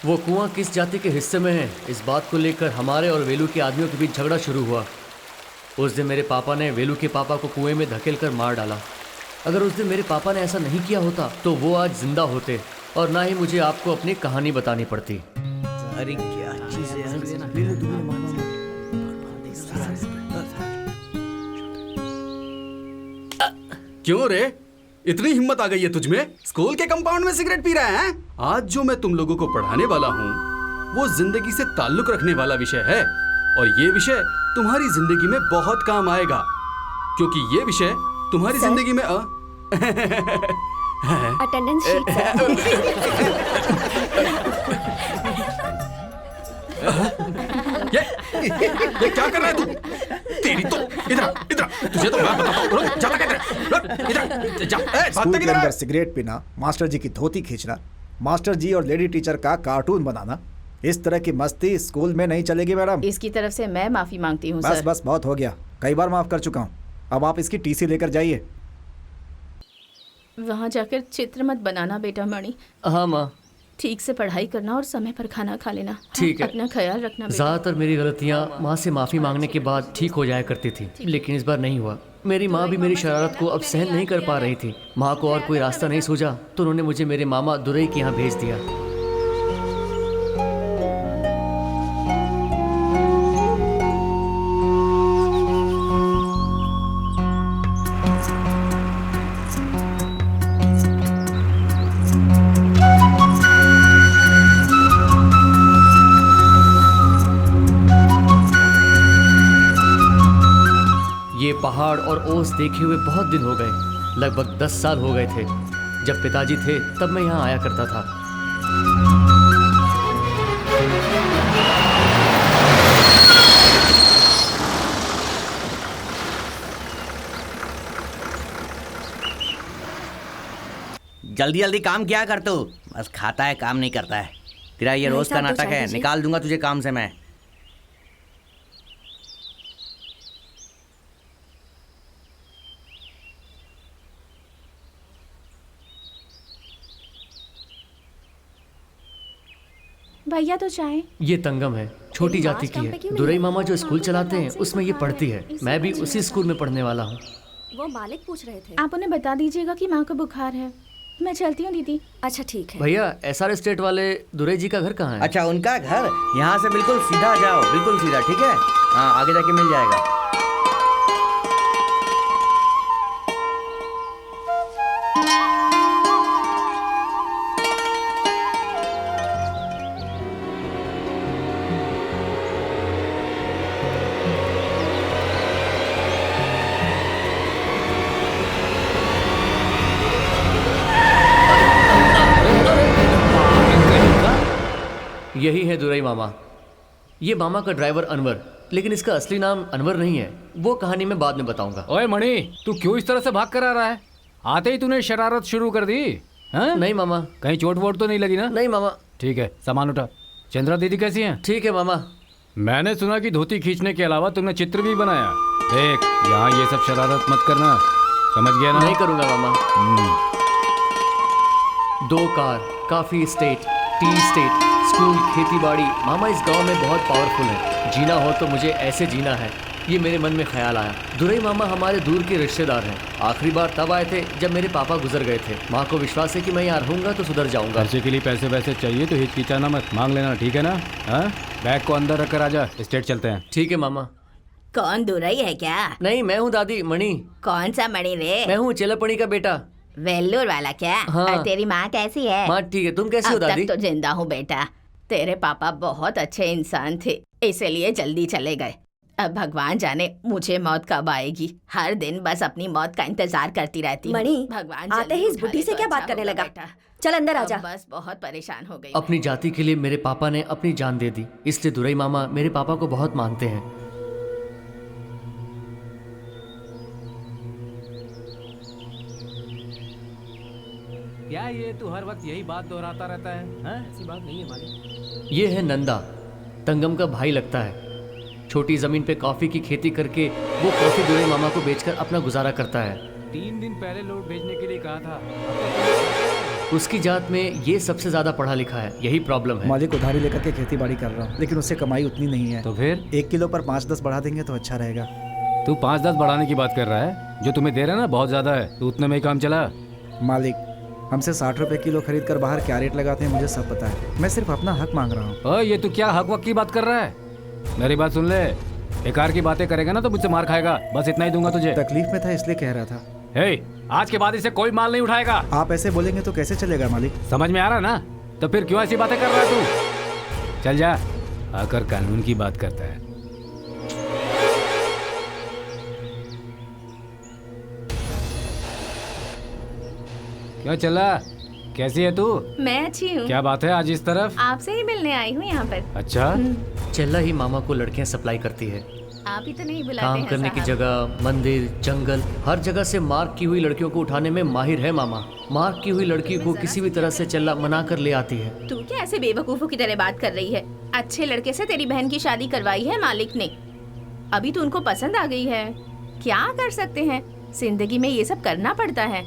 वो कुआं किस जाति के हिस्से में है, इस बात को लेकर हमारे और वेलू के आदमियों के बीच झगड़ा शुरू हुआ। उस दिन मेरे पापा ने वेलू के पापा को कुएं में धकेल कर मार डाला। अगर उस दिन मेरे पापा ने ऐसा नहीं किया होता तो वो आज जिंदा होते और ना ही मुझे आपको अपनी कहानी बतानी पड़ती। अरे क्या चीज़ है। क्यों रे, इतनी हिम्मत आ गई है तुझमें? स्कूल के कंपाउंड में सिगरेट पी रहा है? आज जो मैं तुम लोगों को पढ़ाने वाला हूँ वो जिंदगी से ताल्लुक रखने वाला विषय है और ये विषय तुम्हारी जिंदगी में बहुत काम आएगा, क्योंकि ये विषय तुम्हारी जिंदगी में अटेंडेंस शीट सर। ये क्या कर रहा है तू? तेरी तो इधर तुझे तो मैं बताता हूँ। जा इधर जा। स्कूल के अंदर सिगरेट पीना, मास्टर जी की धोती खींचना, मास्टर जी और लेडी टीचर का कार्टून बनाना, इस तरह की मस्ती स्कूल में नहीं चलेगी मैडम। इसकी तरफ से मैं माफी मांगती हूँ बस बस बहुत हो गया, कई बार माफ कर चुका हूँ। अब आप इसकी टीसी लेकर जाइए। वहाँ जाकर चित्र मत बनाना बेटा मणि। हाँ माँ। ठीक से पढ़ाई करना और समय पर खाना खा लेना। ठीक है। अपना ख्याल रखना। ज़्यादातर मेरी गलतियाँ माँ से माफ़ी मांगने के बाद ठीक हो जाया करती थी, लेकिन इस बार नहीं हुआ। मेरी माँ भी मेरी शरारत को अब सहन नहीं कर पा रही थी। माँ को और कोई रास्ता नहीं सूझा तो उन्होंने मुझे मेरे मामा दुरई के यहाँ भेज दिया। ये पहाड़ और ओस देखे हुए बहुत दिन हो गए, लगभग 10 साल हो गए थे। जब पिताजी थे तब मैं यहाँ आया करता था। जल्दी जल्दी काम क्या करते हो? बस खाता है, काम नहीं करता है। तेरा ये रोज का नाटक है, निकाल दूंगा तुझे काम से मैं। भैया तो चाहे। ये तंगम है, छोटी जाति की है। दुरई मामा जो स्कूल चलाते हैं उसमें ये पढ़ती है। मैं भी उसी स्कूल में पढ़ने वाला हूँ। वो मालिक पूछ रहे थे। आप उन्हें बता दीजिएगा कि माँ को बुखार है। मैं चलती हूँ दीदी। अच्छा ठीक है। भैया SR स्टेट वाले दुरई जी का घर कहाँ है? अच्छा, उनका घर यहाँ से बिल्कुल सीधा जाओ, बिल्कुल सीधा, ठीक है? हाँ, आगे जाके मिल जाएगा। यही है दुरई मामा। ये मामा का ड्राइवर अनवर, लेकिन इसका असली नाम अनवर नहीं है। वो कहानी मैं बाद में बताऊंगा। ओए मणि, तू क्यों इस तरह से भाग कर आ रहा है? आते ही तूने शरारत शुरू कर दी। हाँ? नहीं मामा। कहीं चोट वोट तो नहीं लगी ना? नहीं मामा। ठीक है, सामान उठा। चंद्रा दीदी कैसी हैं? ठीक है मामा। मैंने सुना कि धोती खींचने के अलावा तुमने चित्र भी बनाया। देख, यहाँ ये सब शरारत मत करना, समझ गया ना? नहीं करूंगा मामा। 2 कार, काफी स्टेट, टी स्टेट, स्कूल, खेती बाड़ी। मामा इस गांव में बहुत पावरफुल है। जीना हो तो मुझे ऐसे जीना है, ये मेरे मन में ख्याल आया। दुरई मामा हमारे दूर के रिश्तेदार हैं। आखिरी बार तब आए थे जब मेरे पापा गुजर गए थे। माँ को विश्वास है कि मैं यहाँ रहूंगा तो सुधर जाऊंगा। खर्चे के लिए पैसे वैसे चाहिए तो हिचकिचाना मत, मांग लेना, ठीक है ना? हाँ, बैग को अंदर रख कर आजा, स्टेट चलते हैं। ठीक है मामा। कौन दुरई है क्या? नहीं, मैं हूँ दादी, मणि। कौन सा मणि रे? मैं हूँ चेलापणी का बेटा। वेल्लूर वाला क्या? हाँ। और तेरी माँ कैसी है? माँ ठीक है, तुम कैसी हो अब दादी? तक तो जिंदा हूँ बेटा। तेरे पापा बहुत अच्छे इंसान थे, इसीलिए जल्दी चले गए। अब भगवान जाने मुझे मौत कब आएगी। हर दिन बस अपनी मौत का इंतजार करती रहती हूँ। मणि, भगवान आते ही इस बुढ़ी से क्या बात करने लगा? चल अंदर आजा। बस बहुत परेशान हो गई। अपनी जाति के लिए मेरे पापा ने अपनी जान दे दी, इसलिए दुरई मामा मेरे पापा को बहुत मानते हैं। क्या ये तू हर वक्त यही बात दोहराता रहता है? हाँ? ऐसी बात नहीं है मालिक। ये है नंदा, तंगम का भाई लगता है। छोटी जमीन पे कॉफी की खेती करके वो कॉफी दुरई मामा को बेचकर अपना गुजारा करता है। 3 दिन पहले लोड भेजने के लिए कहा था। उसकी जात में ये सबसे ज्यादा पढ़ा लिखा है, यही प्रॉब्लम है। मालिक उधारी लेकर के खेती बाड़ी कर रहा हूँ, लेकिन उससे कमाई उतनी नहीं है। तो फिर 1 किलो पर 5-10 बढ़ा देंगे तो अच्छा रहेगा। तू 5-10 बढ़ाने की बात कर रहा है? जो तुम्हें दे रहा है ना बहुत ज्यादा है, तो उतने में ही काम चला। मालिक हमसे 60 रुपए किलो खरीद कर बाहर क्या रेट लगाते हैं मुझे सब पता है। मैं सिर्फ अपना हक मांग रहा हूँ। ये तू क्या हक वक की बात कर रहा है? मेरी बात सुन ले, बेकार की बातें करेगा ना तो मुझसे मार खाएगा। बस इतना ही दूंगा तुझे। तकलीफ में था इसलिए कह रहा था। हे, आज के बाद इसे कोई माल नहीं उठाएगा। आप ऐसे बोलेंगे तो कैसे चलेगा मालिक? समझ में आ रहा ना? तो फिर क्यों ऐसी बातें कर रहा है तू? चल जा, आकर कानून की बात करता है। क्या चला? कैसी है तू? मैं अच्छी हूँ। क्या बात है आज इस तरफ? आपसे ही मिलने आई हूँ यहाँ पर। अच्छा, चेल्ला ही मामा को लड़कियां सप्लाई करती है। आप ही तो नहीं बुलाते काम हैं करने की साहब। जगह, मंदिर, जंगल, हर जगह से मार्क की हुई लड़कियों को उठाने में माहिर है मामा। मार्क की हुई लड़की को किसी भी तरह से चेल्ला मना कर ले आती है। तू क्या ऐसे बेवकूफों की तरह बात कर रही है? अच्छे लड़के से तेरी बहन की शादी करवाई है मालिक ने, अभी तो उनको पसंद आ गई है। क्या कर सकते हैं, जिंदगी में ये सब करना पड़ता है।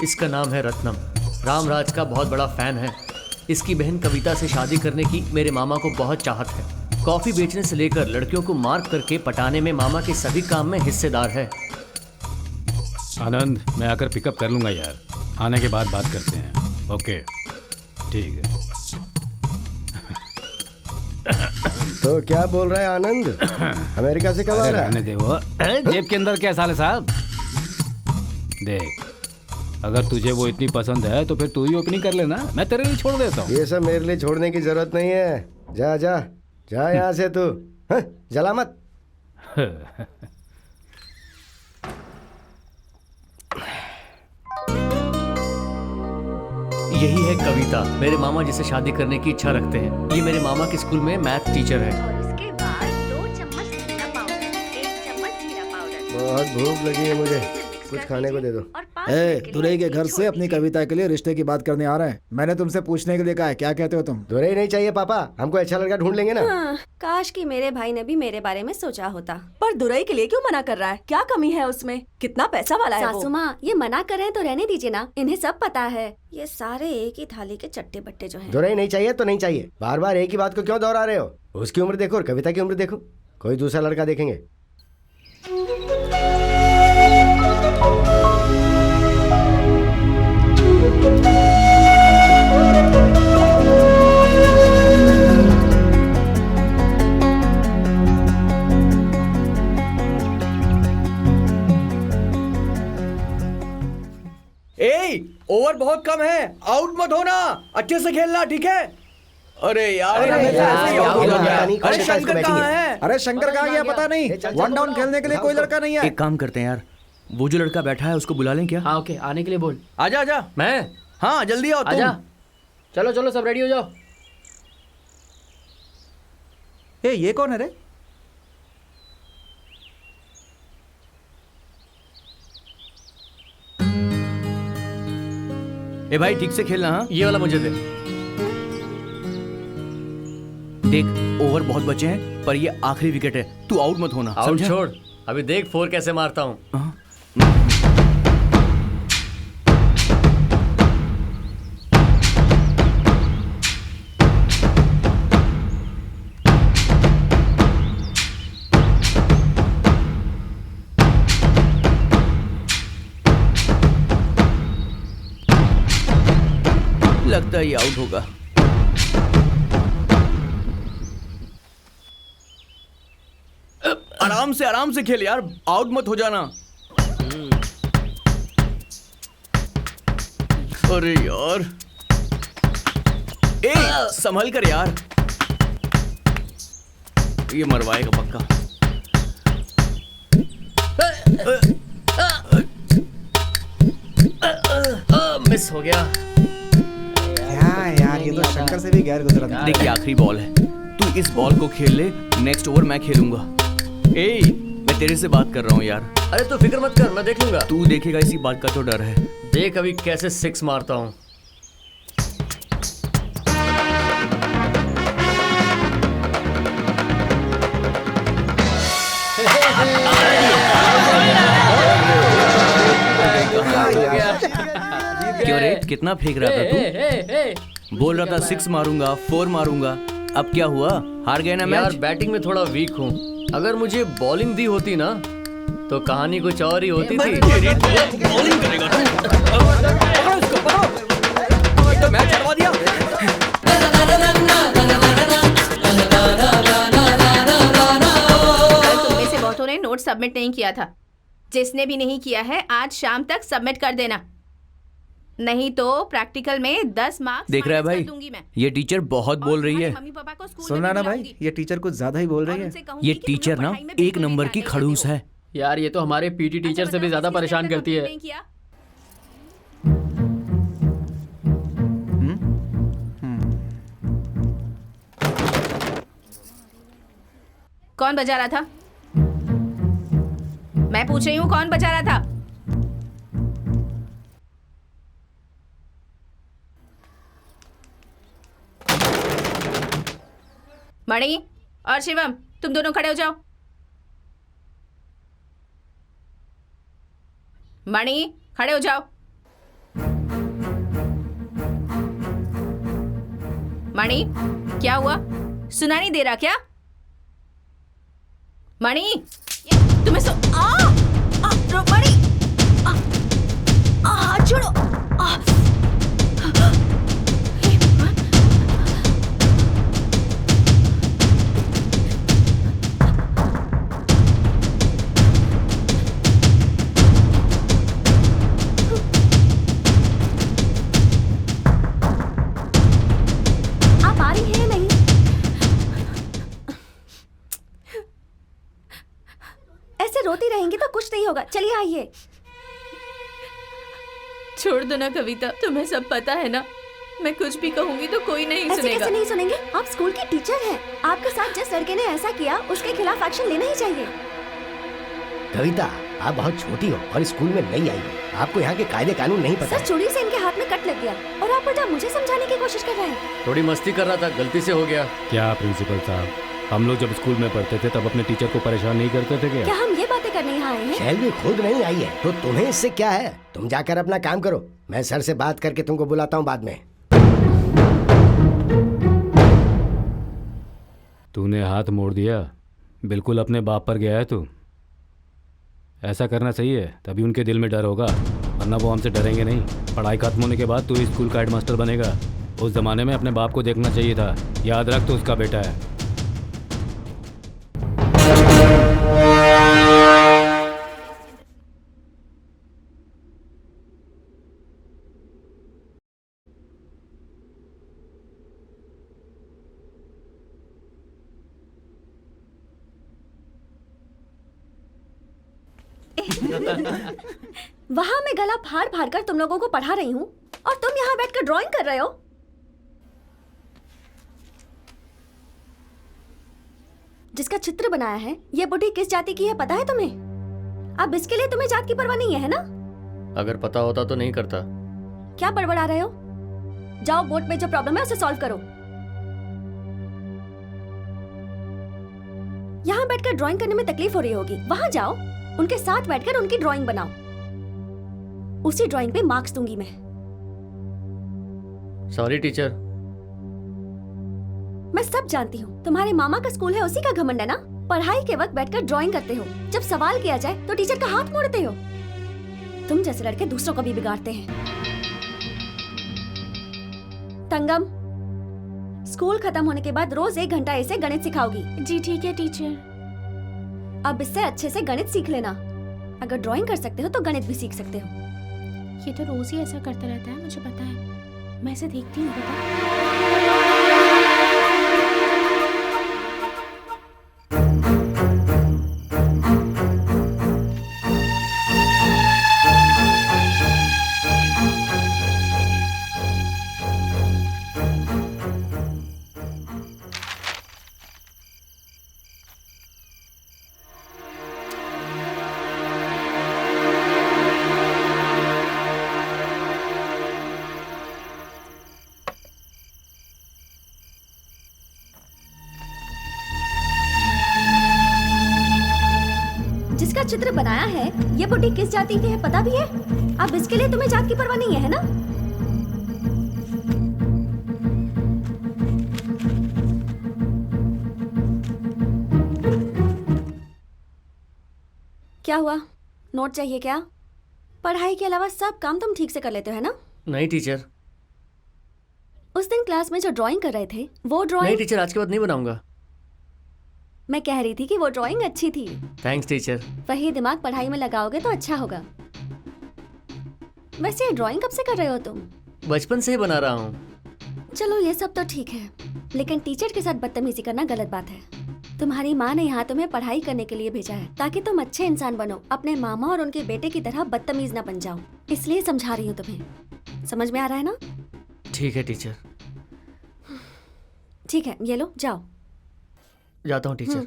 इसका नाम है रत्नम, रामराज का बहुत बड़ा फैन है। इसकी बहन कविता से शादी करने की मेरे मामा को बहुत चाहत है। कॉफी बेचने से लेकर लड़कियों को मार्क करके पटाने में मामा के सभी काम में हिस्सेदार है। आनंद, मैं आकर पिकअप कर लूंगा यार। आने के बाद बात करते हैं। ओके, ठीक है। तो क्या बोल रहा है आनंद? अमेरिका से कब आ रहा है? रहने दे वो। जेब के अंदर क्या साले साहब? देख, अगर तुझे वो इतनी पसंद है तो फिर तू ही ओपनिंग कर लेना, मैं तेरे लिए छोड़ देता हूँ। ये सब मेरे लिए छोड़ने की जरूरत नहीं है। जा जा जा यहाँ से तू। हाँ, जला मत। यही है कविता, मेरे मामा जिसे शादी करने की इच्छा रखते हैं। ये मेरे मामा के स्कूल में मैथ टीचर है। और उसके बाद 2 चम्मच जीरा पाउडर, 1 चम्मच जीरा पाउडर। बहुत भूख लगी है मुझे, कुछ खाने को दे दो। दुरई के घर से अपनी कविता के लिए रिश्ते की बात करने आ रहे हैं। मैंने तुमसे पूछने के लिए कहा है, क्या कहते हो तुम? दुरई नहीं चाहिए पापा, हमको अच्छा लड़का ढूंढ लेंगे ना। हाँ, काश कि मेरे भाई ने भी मेरे बारे में सोचा होता। पर दुरई के लिए क्यों मना कर रहा है? क्या कमी है उसमें? कितना पैसा वाला है वो? सासू माँ, ये मना कर रहे हैं तो रहने दीजिए ना, इन्हें सब पता है। ये सारे एक ही थाली के चट्टे बट्टे जो हैं। दुरई नहीं चाहिए तो नहीं चाहिए, बार बार एक ही बात को क्यों दोहरा रहे हो? उसकी उम्र देखो और कविता की उम्र देखो, कोई दूसरा लड़का देखेंगे। ओवर बहुत कम है, आउट मत होना, अच्छे से खेलना, ठीक है? अरे यार, अरे शंकर कहाँ है? अरे शंकर कहाँ गया पता नहीं। 1 डाउन खेलने के लिए कोई लड़का नहीं है। एक काम करते हैं यार, वो जो लड़का बैठा है उसको बुला लें क्या? हाँ ओके, आने के लिए बोल। आजा आजा। मैं? हाँ जल्दी आओ आजा। तुम। चलो चलो सब रेडी हो जाओ। ये कौन है रे? ए भाई ठीक से खेलना। हाँ ये वाला मुझे दे। देख, ओवर बहुत बचे हैं पर ये आखिरी विकेट है, तू आउट मत होना, आउट समझा? छोड़, अभी देख 4 कैसे मारता हूँ। लगता है ये आउट होगा। आराम से खेल यार, आउट मत हो जाना। अरे यार, ए संभल कर यार, ये मरवाएगा पक्का। मिस हो गया। यार ये तो शंकर से भी गैर गुजरा था। देखिए आखिरी बॉल है, तू इस बॉल को खेल ले, नेक्स्ट ओवर मैं खेलूंगा। ए मैं तेरे से बात कर रहा हूँ यार। अरे तो फिक्र मत कर, मैं देख लूंगा। तू देखेगा, इसी बात का तो डर है। देख अभी कैसे 6 मारता हूँ। क्यों रे, कितना फेंक रहा था तू? बोल रहा था 6 मारूंगा, 4 मारूंगा, अब क्या हुआ? हार गए ना यार मैच? बैटिंग में थोड़ा वीक हूँ। अगर मुझे बॉलिंग दी होती ना तो कहानी कुछ और ही होती थी। बॉलिंग करेगा तो मैच हरवा दिया। कल तुम में से बहुतों ने नोट सबमिट नहीं किया था। जिसने भी नहीं किया है आज शाम तक सबमिट कर देना, नहीं तो प्रैक्टिकल में 10 मार्क्स देख रहा है भाई, दूंगी मैं। ये टीचर बहुत बोल रही है। मम्मी पापा को स्कूल सुना में ना भी भाई, बुलाऊंगी। ये टीचर कुछ ज्यादा ही बोल रही और है। उनसे कहूंगी ये कि तुम लोग टीचर ना पढ़ाई में 1 बिल्कुल नंबर भी की ध्यान नहीं खड़ूस देते हो। है। यार ये तो हमारे पीटी टीचर से भी ज्यादा परेशान करती है। नहीं किया? कौन बजा रहा था? मैं पूछ रही हूँ कौन बजा रहा था? मणि और शिवम, तुम दोनों खड़े हो जाओ। मणि खड़े हो जाओ। मणि क्या हुआ, सुना नहीं दे रहा क्या? मणि तुम्हें मणि हाथ छोड़ो। आप आ रही हैं नहीं? ऐसे रोती रहेंगी तो कुछ नहीं होगा, चलिए आइए। छोड़ दो ना कविता, तुम्हें सब पता है ना, मैं कुछ भी कहूंगी तो कोई नहीं ऐसे सुनेगा। कैसे नहीं सुनेंगे? आप स्कूल की टीचर हैं। आपके साथ जिस लड़के ने ऐसा किया उसके खिलाफ एक्शन लेना ही चाहिए। कविता, आप बहुत छोटी हो और स्कूल में नई आई हो, आपको यहाँ के कायदे कानून नहीं पता। सर चोरी से इनके हाथ में कट लग गया और आप उल्टा मुझे समझाने की कोशिश कर रहे हैं। थोड़ी मस्ती कर रहा था, गलती से हो गया। क्या प्रिंसिपल साहब, हम लोग जब स्कूल में पढ़ते थे तब अपने टीचर को परेशान नहीं करते थे क्या? क्या हम ये बातें करने यहाँ आए हैं? शैलवी खुद नहीं आई है तो तुम्हें इससे क्या है? तुम जाकर अपना काम करो, मैं सर से बात करके तुमको बुलाता हूँ बाद में। तूने हाथ मोड़ दिया, बिल्कुल अपने बाप पर गया है तू। ऐसा करना सही है, तभी उनके दिल में डर होगा, वरना वो हमसे डरेंगे नहीं। पढ़ाई खत्म होने के बाद तू स्कूल का हेडमास्टर बनेगा। उस जमाने में अपने बाप को देखना चाहिए था, याद रख, तो उसका बेटा है। वहाँ मैं गला फाड़ फाड़ कर तुम लोगों को पढ़ा रही हूँ और तुम यहाँ बैठकर ड्राइंग कर रहे हो। जिसका चित्र बनाया है ये बुढ़ी किस जाति की है पता है तुम्हें? अब इसके लिए तुम्हें जात की परवाह नहीं है ना? अगर पता होता तो नहीं करता। क्या बड़बड़ा रहे हो? जाओ बोर्ड में जो प्रॉब्लम है उसे सॉल्व करो। यहाँ बैठकर ड्राइंग करने में तकलीफ हो रही होगी, वहां जाओ, उनके साथ बैठकर उनकी ड्राइंग बनाओ। उसी ड्राइंग पे मार्क्स दूंगी मैं। Sorry teacher. मैं सब जानती हूँ, तुम्हारे मामा का स्कूल है उसी का घमंड है ना? पढ़ाई के वक्त बैठकर ड्राइंग करते हो, जब सवाल किया जाए तो टीचर का हाथ मोड़ते हो। तुम जैसे लड़के दूसरों को भी बिगाड़ते हैं। तंगम, स्कूल खत्म होने के बाद रोज 1 घंटा इसे गणित सिखाओगी। जी ठीक है टीचर। अब इससे अच्छे से गणित सीख लेना। अगर ड्राइंग कर सकते हो तो गणित भी सीख सकते हो। ये तो रोज ही ऐसा करता रहता है, मुझे पता है, मैं इसे देखती हूँ बेटा। जिसका चित्र बनाया है ये बुढ़ी किस जाति की है पता भी है? अब इसके लिए तुम्हें जात की परवाह नहीं है ना? क्या हुआ? नोट चाहिए क्या? पढ़ाई के अलावा सब काम तुम ठीक से कर लेते हो, है ना? नहीं टीचर। उस दिन क्लास में जो ड्राइंग कर रहे थे वो नहीं ड्राइंग टीचर, आज के बाद नहीं बनाऊंगा। मैं कह रही थी कि वो ड्राइंग अच्छी थी। Thanks teacher. वही दिमाग पढ़ाई में लगाओगे तो अच्छा होगा। वैसे ये ड्राइंग कब से कर रहे हो तुम? बचपन से ही बना रहा हूँ। चलो ये सब तो ठीक है, लेकिन टीचर के साथ बदतमीजी करना गलत बात है। तुम्हारी माँ ने यहाँ तुम्हें पढ़ाई करने के लिए भेजा है ताकि तुम अच्छे इंसान बनो, अपने मामा और उनके बेटे की तरह बदतमीज ना बन जाओ। इसलिए समझा रही हूँ तुम्हें। समझ में आ रहा है ना? ठीक है टीचर। ठीक है, ये लो, जाओ। जाता हूँ टीचर।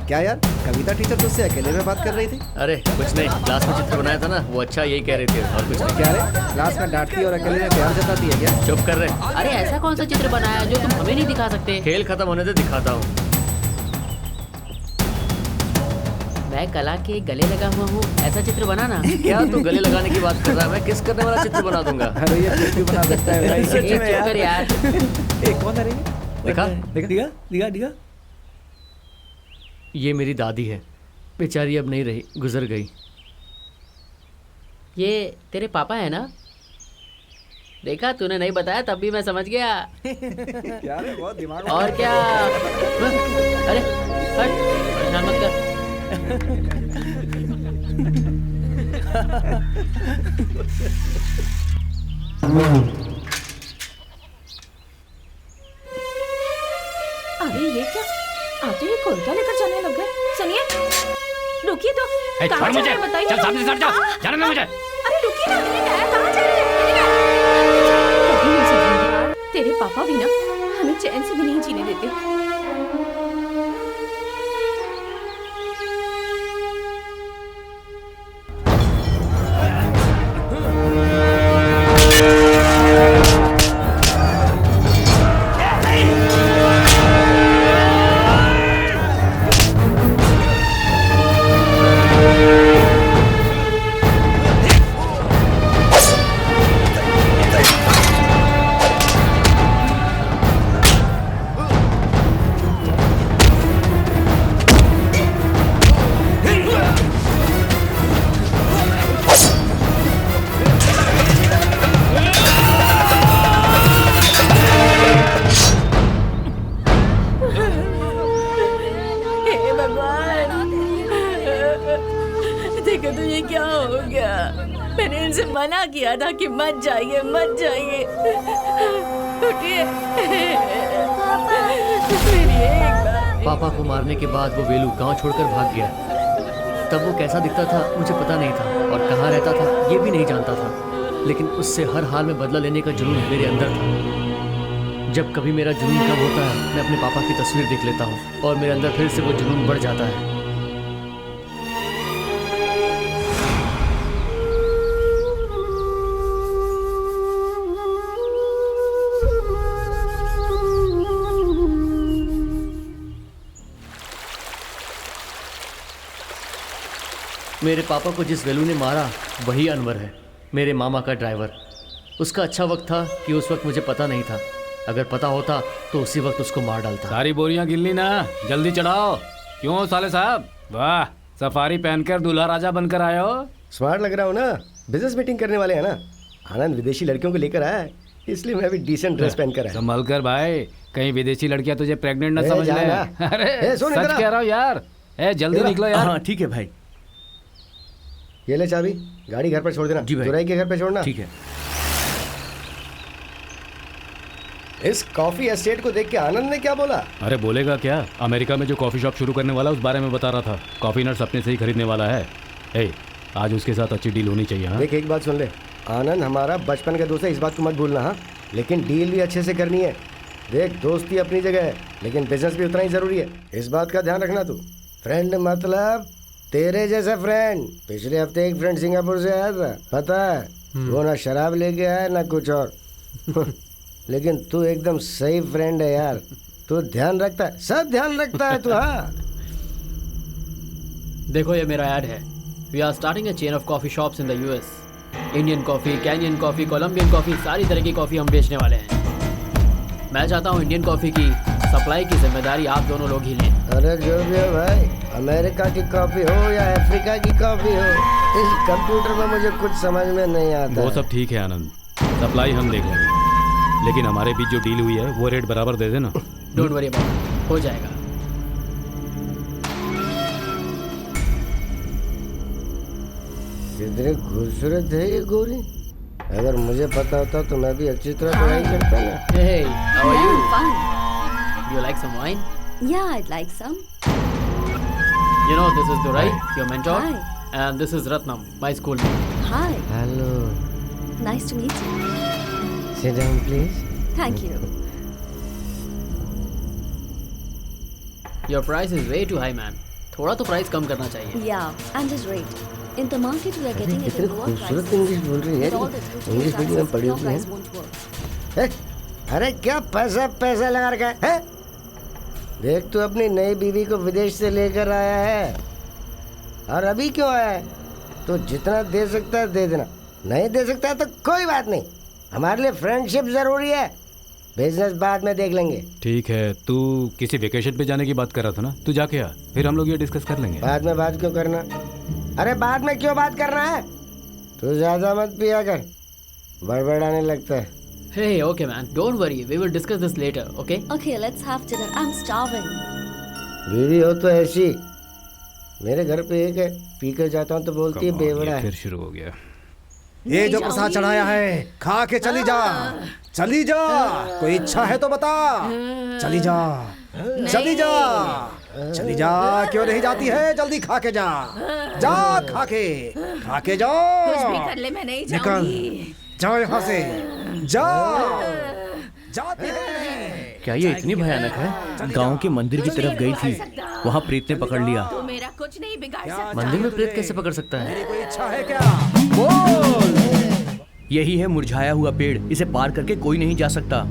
क्या यार, कविता टीचर तुझसे अकेले में बात कर रही थी? अरे कुछ नहीं, क्लास में चित्र बनाया था ना, वो अच्छा यही कह रहे थे और कुछ नहीं। क्या रे, क्लास में डांटती और अकेले में प्यार जताती है क्या? चुप कर रहे। अरे ऐसा कौन सा चित्र बनाया जो तुम हमें नहीं दिखा सकते? खेल खत्म होने से दिखाता हूँ। मैं कला के गले लगा हुआ हूँ, ऐसा चित्र बनाना। क्या तू गले लगाने की बात कर रहा है? मैं किस करने वाला चित्र बना दूंगा। अरे ये कुछ भी बना सकता है भाई। एक चुप कर यार। एक कौन है रे? दिखा दिखा दिखा दिखा। ये मेरी दादी है, बेचारी अब नहीं रही, गुजर गई। ये तेरे पापा है ना? देखा, तूने नहीं बताया तब भी मैं समझ गया। क्या रे, बहुत दिमाग। और क्या? अरे हट, परेशान मत कर। अरे ये क्या, आते ही कोयता लेकर जाने लग गए। सुनिए, रुकिए तो। कहाँ जा रहे हैं बताइए? चल सामने से हट जा, जाने दे मुझे। अरे रुकिए ना, कहाँ जा रहे हैं? कभी नहीं समझेंगे। तेरे पापा भी ना हमें चैन से भी नहीं जीने देते। मना किया था कि मत जाइए, मत जाइए। उठिए। पापा को मारने के बाद वो वेलू गांव छोड़कर भाग गया। तब वो कैसा दिखता था मुझे पता नहीं था, और कहाँ रहता था ये भी नहीं जानता था, लेकिन उससे हर हाल में बदला लेने का जुनून मेरे अंदर था। जब कभी मेरा जुनून कम होता है, मैं अपने पापा की तस्वीर देख लेता हूँ और मेरे अंदर फिर से वो जुनून बढ़ जाता है। मेरे पापा को जिस वेलू ने मारा वही अनवर है, मेरे मामा का ड्राइवर। उसका अच्छा वक्त था कि उस वक्त मुझे पता नहीं था, अगर पता होता तो उसी वक्त उसको मार डालता। सारी बोरियां गिनली ना, जल्दी चढ़ाओ। क्यों साले साहब, वाह, सफारी पहनकर दूल्हा राजा बनकर आए हो। स्मार्ट लग रहा हूँ ना, बिजनेस मीटिंग करने वाले हैं ना। आनंद विदेशी लड़कियों को लेकर आया है, इसलिए मैं भी डिसेंट ड्रेस पहनकर आया। संभल कर भाई, कहीं विदेशी लड़कियां तुझे प्रेग्नेंट न समझ ले। अरे सुन सच कह रहा हूँ यार। जल्दी निकलो यार। हाँ ठीक है भाई। ये ले चाबी, गाड़ी घर पर छोड़ देना। जी भाई। दुराई के घर पर छोड़ना। ठीक है। इस कॉफी एस्टेट को देख के आनंद ने क्या बोला? अरे बोलेगा क्या, अमेरिका में जो कॉफी शॉप शुरू करने वाला उस बारे में बता रहा था। कॉफी नट्स अपने से ही खरीदने वाला है। आज उसके साथ अच्छी डील होनी चाहिए। हाँ देख, एक बात सुन ले, आनंद हमारा बचपन का दोस्त है, इस बात को मत भूलना। हाँ, लेकिन डील भी अच्छे से करनी है। देख, दोस्ती अपनी जगह है, लेकिन बिजनेस भी उतना ही जरूरी है, इस बात का ध्यान रखना तू। फ्रेंड मतलब तेरे जैसा फ्रेंड। पिछले हफ्ते एक फ्रेंड सिंगापुर से आया था, पता है? वो ना शराब लेके आया ना कुछ और। लेकिन तू एकदम सही फ्रेंड है यार, तू ध्यान रखता है, सब ध्यान रखता है तू। हाँ देखो, ये मेरा ऐड है। We are starting a chain of coffee shops in the US. Indian coffee, Kenyan coffee, Colombian coffee, सारी तरह की कॉफ़ी हम बेचने वाले हैं। मैं चाहता हूँ इंडियन कॉफ़ी की सप्लाई की जिम्मेदारी आप दोनों लोग ही लें। अरे जो भी हो भाई, अमेरिका की कॉफी हो या अफ्रीका की कॉफी हो, इस कंप्यूटर में मुझे कुछ समझ में नहीं आता। वो सब ठीक है आनंद, सप्लाई हम देख लेंगे, लेकिन हमारे बीच जो डील हुई है वो रेट बराबर दे देना। डोंट वरी अबाउट, हो जाएगा। कितनी खूबसूरत है ये गोरी। अगर मुझे पता होता तो मैं भी अच्छी तरह पढ़ाई करता ना। Hey, how are you? Fine. You like some wine? Yeah, I'd like some. You know, this is Durai, your mentor. Hi. And this is Ratnam, my schoolmate. Hi. Hello, Nice to meet you. sit down please. Thank you. Your price is way too high, man. थोड़ा तो price कम करना चाहिए। Yeah, and his rate. In the market, we are getting it कितनी at lower खूबसूरत prices. English बोल रही है। With all the duty English and medium में taxes, पढ़ी your हुई है। price won't work. ए, अरे क्या पैसा पैसा लगा रखा है? देख तू अपनी नई बीवी को विदेश से लेकर आया है, और अभी क्यों आया है? तो जितना दे सकता है दे देना, नहीं दे सकता तो कोई बात नहीं। हमारे लिए फ्रेंडशिप जरूरी है, बिजनेस बाद में देख लेंगे। ठीक है, तू किसी वेकेशन पे जाने की बात कर रहा था ना, तू जाके आ, फिर हम लोग ये डिस्कस कर लेंगे। बाद में बात क्यों करना? अरे बाद में क्यों बात करना है? तू ज्यादा मत पिया कर, बड़बड़ाने लगता है। Hey, okay, man. Don't worry. We will discuss this later, okay? Okay, let's have dinner. I'm starving. बीवी हो तो ऐसी, मेरे घर पे एक है, पी कर जाता हूँ तो बोलती है बेवड़ा है। फिर शुरू हो गया। ये जो प्रसाद चढ़ाया है खा के चली जा, चली जा। कोई इच्छा है तो बता। चली जा, चली जा, चली जा। क्यों नहीं जाती है? जल्दी खा के जा, जा खा के जा। कुछ भी कर ले, मैं नहीं निकल, जाऊंगी। जाओ यहाँ से, जा। जाती है। क्या ये इतनी भयानक है? गांव के मंदिर की तरफ गई थी, वहाँ प्रेत ने पकड़ लिया। तू मेरा कुछ नहीं बिगाड़ सकता। मंदिर में प्रेत कैसे पकड़ सकता है? मेरी कोई इच्छा है क्या? बोल। यही है मुरझाया हुआ पेड़, इसे पार करके कोई नहीं जा सकता।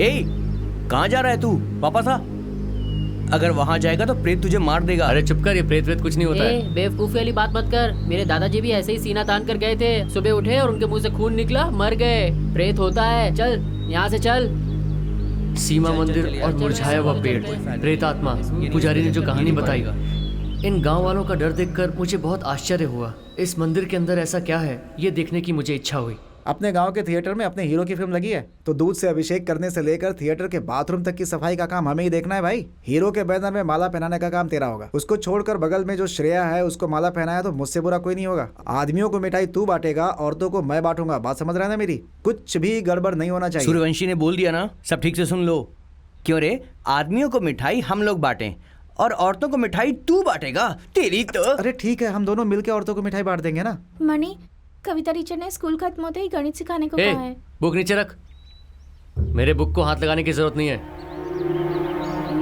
ए, कहाँ जा रहा है तू? वापस आ। अगर वहां जाएगा तो प्रेत तुझे मार देगा। अरे चुप कर, ये प्रेत कुछ नहीं होता है। बेवकूफी वाली बात मत कर। मेरे दादाजी भी ऐसे ही सीना तान कर गए थे। सुबह उठे और उनके मुंह से खून निकला, मर गए। प्रेत होता है। चल यहाँ से चल। सीमा मंदिर और मुरझाया हुआ पेड़, प्रेत आत्मा। पुजारी ने जो कहानी बताई, इन गांव वालों का डर देखकर मुझे बहुत आश्चर्य हुआ। इस मंदिर के अंदर ऐसा क्या है, ये देखने की मुझे इच्छा हुई। अपने गांव के थिएटर में अपने हीरो की फिल्म लगी है, तो दूध से अभिषेक करने से लेकर थिएटर के बाथरूम तक की सफाई का काम हमें ही देखना है भाई। हीरो के बैनर में माला पहनाने का काम तेरा होगा। उसको छोड़कर बगल में जो श्रेया है उसको माला पहनाया तो मुझसे बुरा कोई नहीं होगा। आदमियों को मिठाई तू बांटेगा, औरतों को मैं बांटूंगा। बात समझ रहा है ना मेरी? कुछ भी गड़बड़ नहीं होना चाहिए। सूर्यवंशी ने बोल दिया ना, सब ठीक से सुन लो। क्यों रे? आदमियों को मिठाई हम लोग बांटें और औरतों को मिठाई तू बांटेगा? तेरी तो। अरे ठीक है, हम दोनों मिलकर औरतों को मिठाई बांट देंगे ना। मणि, कविता टीचर ने स्कूल खत्म होते ही गणित सिखाने को ए, कहा है। बुक नीचे रख। मेरे बुक को हाथ लगाने की जरूरत नहीं है।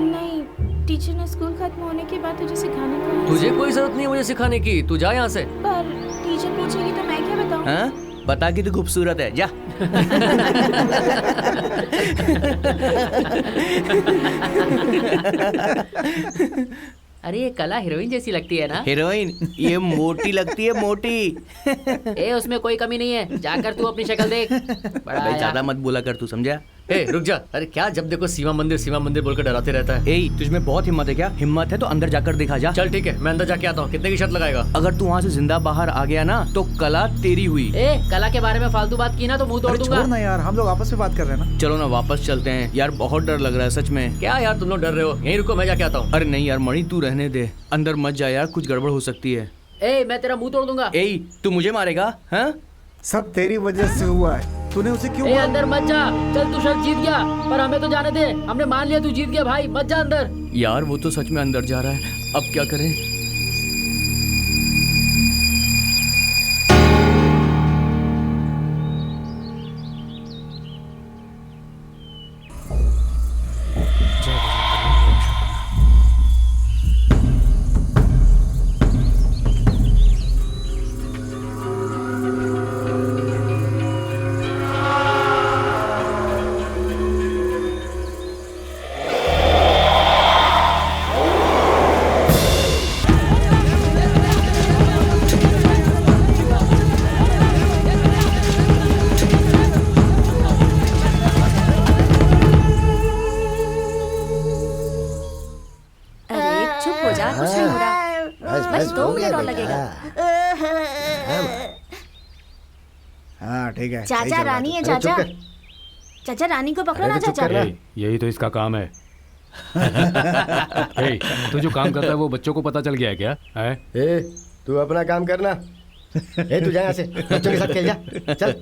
नहीं, टीचर ने स्कूल खत्म होने के बाद तुझे सिखाने को कहा है। तुझे कोई जरूरत नहीं है मुझे सिखाने की, तू जा यहाँ से। पर टीचर पूछेगी तो मैं क्या बताऊं? हाँ? बता कि तू खूबसूरत है, जा। अरे ये कला हीरोइन जैसी लगती है ना? हीरोइन? ये मोटी लगती है, मोटी। ए, उसमें कोई कमी नहीं है। जाकर तू अपनी शक्ल देख। बड़ा भाई आया। ज्यादा मत बोला कर, तू समझा? ए रुक जा। अरे क्या जब देखो सीमा मंदिर बोलकर डराते रहता है। ए, तुझमें बहुत हिम्मत है क्या? हिम्मत है तो अंदर जाकर दिखा जा। चल ठीक है, मैं अंदर जाके आता हूँ। कितने की शर्त लगाएगा? अगर तू वहाँ से जिंदा बाहर आ गया ना तो कला तेरी हुई। ए, कला के बारे में फालतू बात की ना तो मुंह तोड़ अरे दूंगा। छोड़ ना यार, हम लोग आपस में बात कर रहे हैं ना। चलो ना वापस चलते हैं यार, बहुत डर लग रहा है सच में। क्या यार तुम लोग डर रहे हो? यहीं रुको, मैं जाके आता हूँ। अरे नहीं यार मणि, तू रहने दे, अंदर मत जा यार, कुछ गड़बड़ हो सकती है। ए, मैं तेरा मुंह तोड़ दूंगा। ए, तू मुझे मारेगा? हाँ? सब तेरी वजह से हुआ है। तूने उसे क्यों ए, अंदर मत जा। चल तू शर्त जीत गया, पर हमें तो जाने दे। हमने मान लिया तू जीत गया भाई, मत जा अंदर। यार वो तो सच में अंदर जा रहा है, अब क्या करें? लगेगा। हाँ ठीक है, सही चाचा चल रहा रानी है, अरे चुप चाचा कर। चाचा रानी को पकड़ो अरे ना तो चुप चाचा। कर। यही तो इसका काम है। ए, तू जो काम करता है वो बच्चों को पता चल गया है क्या? है? ए, तू अपना काम करना। ए, तू जा यहाँ से, बच्चों के साथ खेल जा, चल।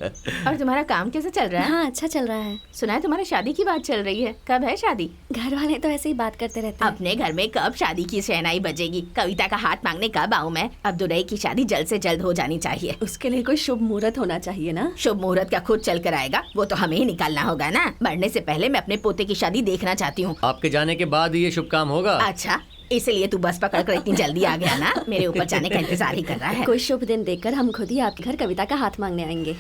और तुम्हारा काम कैसे चल रहा है? हाँ अच्छा चल रहा है। सुना है तुम्हारी शादी की बात चल रही है, कब है शादी? घर वाले तो ऐसे ही बात करते रहते हैं। अपने घर में कब शादी की शहनाई बजेगी? कविता का हाथ मांगने कब आऊँ मैं? अब दुरई की शादी जल्द से जल्द हो जानी चाहिए। उसके लिए कोई शुभ मुहूर्त होना चाहिए ना। शुभ मुहूर्त का खुद चल कर आएगा, वो तो हमें ही निकालना होगा ना। मरने से पहले मैं अपने पोते की शादी देखना चाहती हूँ। आपके जाने के बाद ही ये शुभ काम होगा। अच्छा, इसलिए तू बस पकड़ कर इतनी जल्दी आ गया ना? मेरे ऊपर जाने का इंतजार ही कर रहा है। कोई शुभ दिन देखकर हम खुद ही आपके घर कविता का हाथ मांगने आएंगे।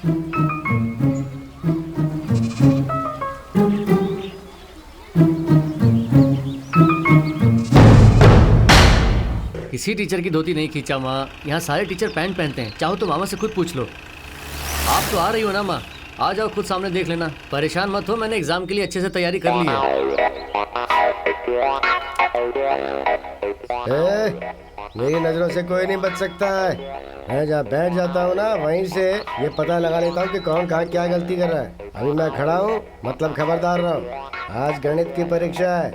किसी टीचर की धोती नहीं खींचा माँ, यहाँ सारे टीचर पैंट पहनते हैं। चाहो तो मामा से खुद पूछ लो। आप तो आ रही हो ना माँ, आ जाओ, खुद सामने देख लेना। परेशान मत हो, मैंने एग्जाम के लिए अच्छे से तैयारी कर ली ए, मेरी नजरों से कोई नहीं बच सकता है। मैं जहाँ बैठ जाता हूँ ना, वहीं से ये पता लगा लेता हूँ कि कौन कहाँ क्या गलती कर रहा है। अभी मैं खड़ा हूँ, मतलब खबरदार रहो। आज गणित की परीक्षा है,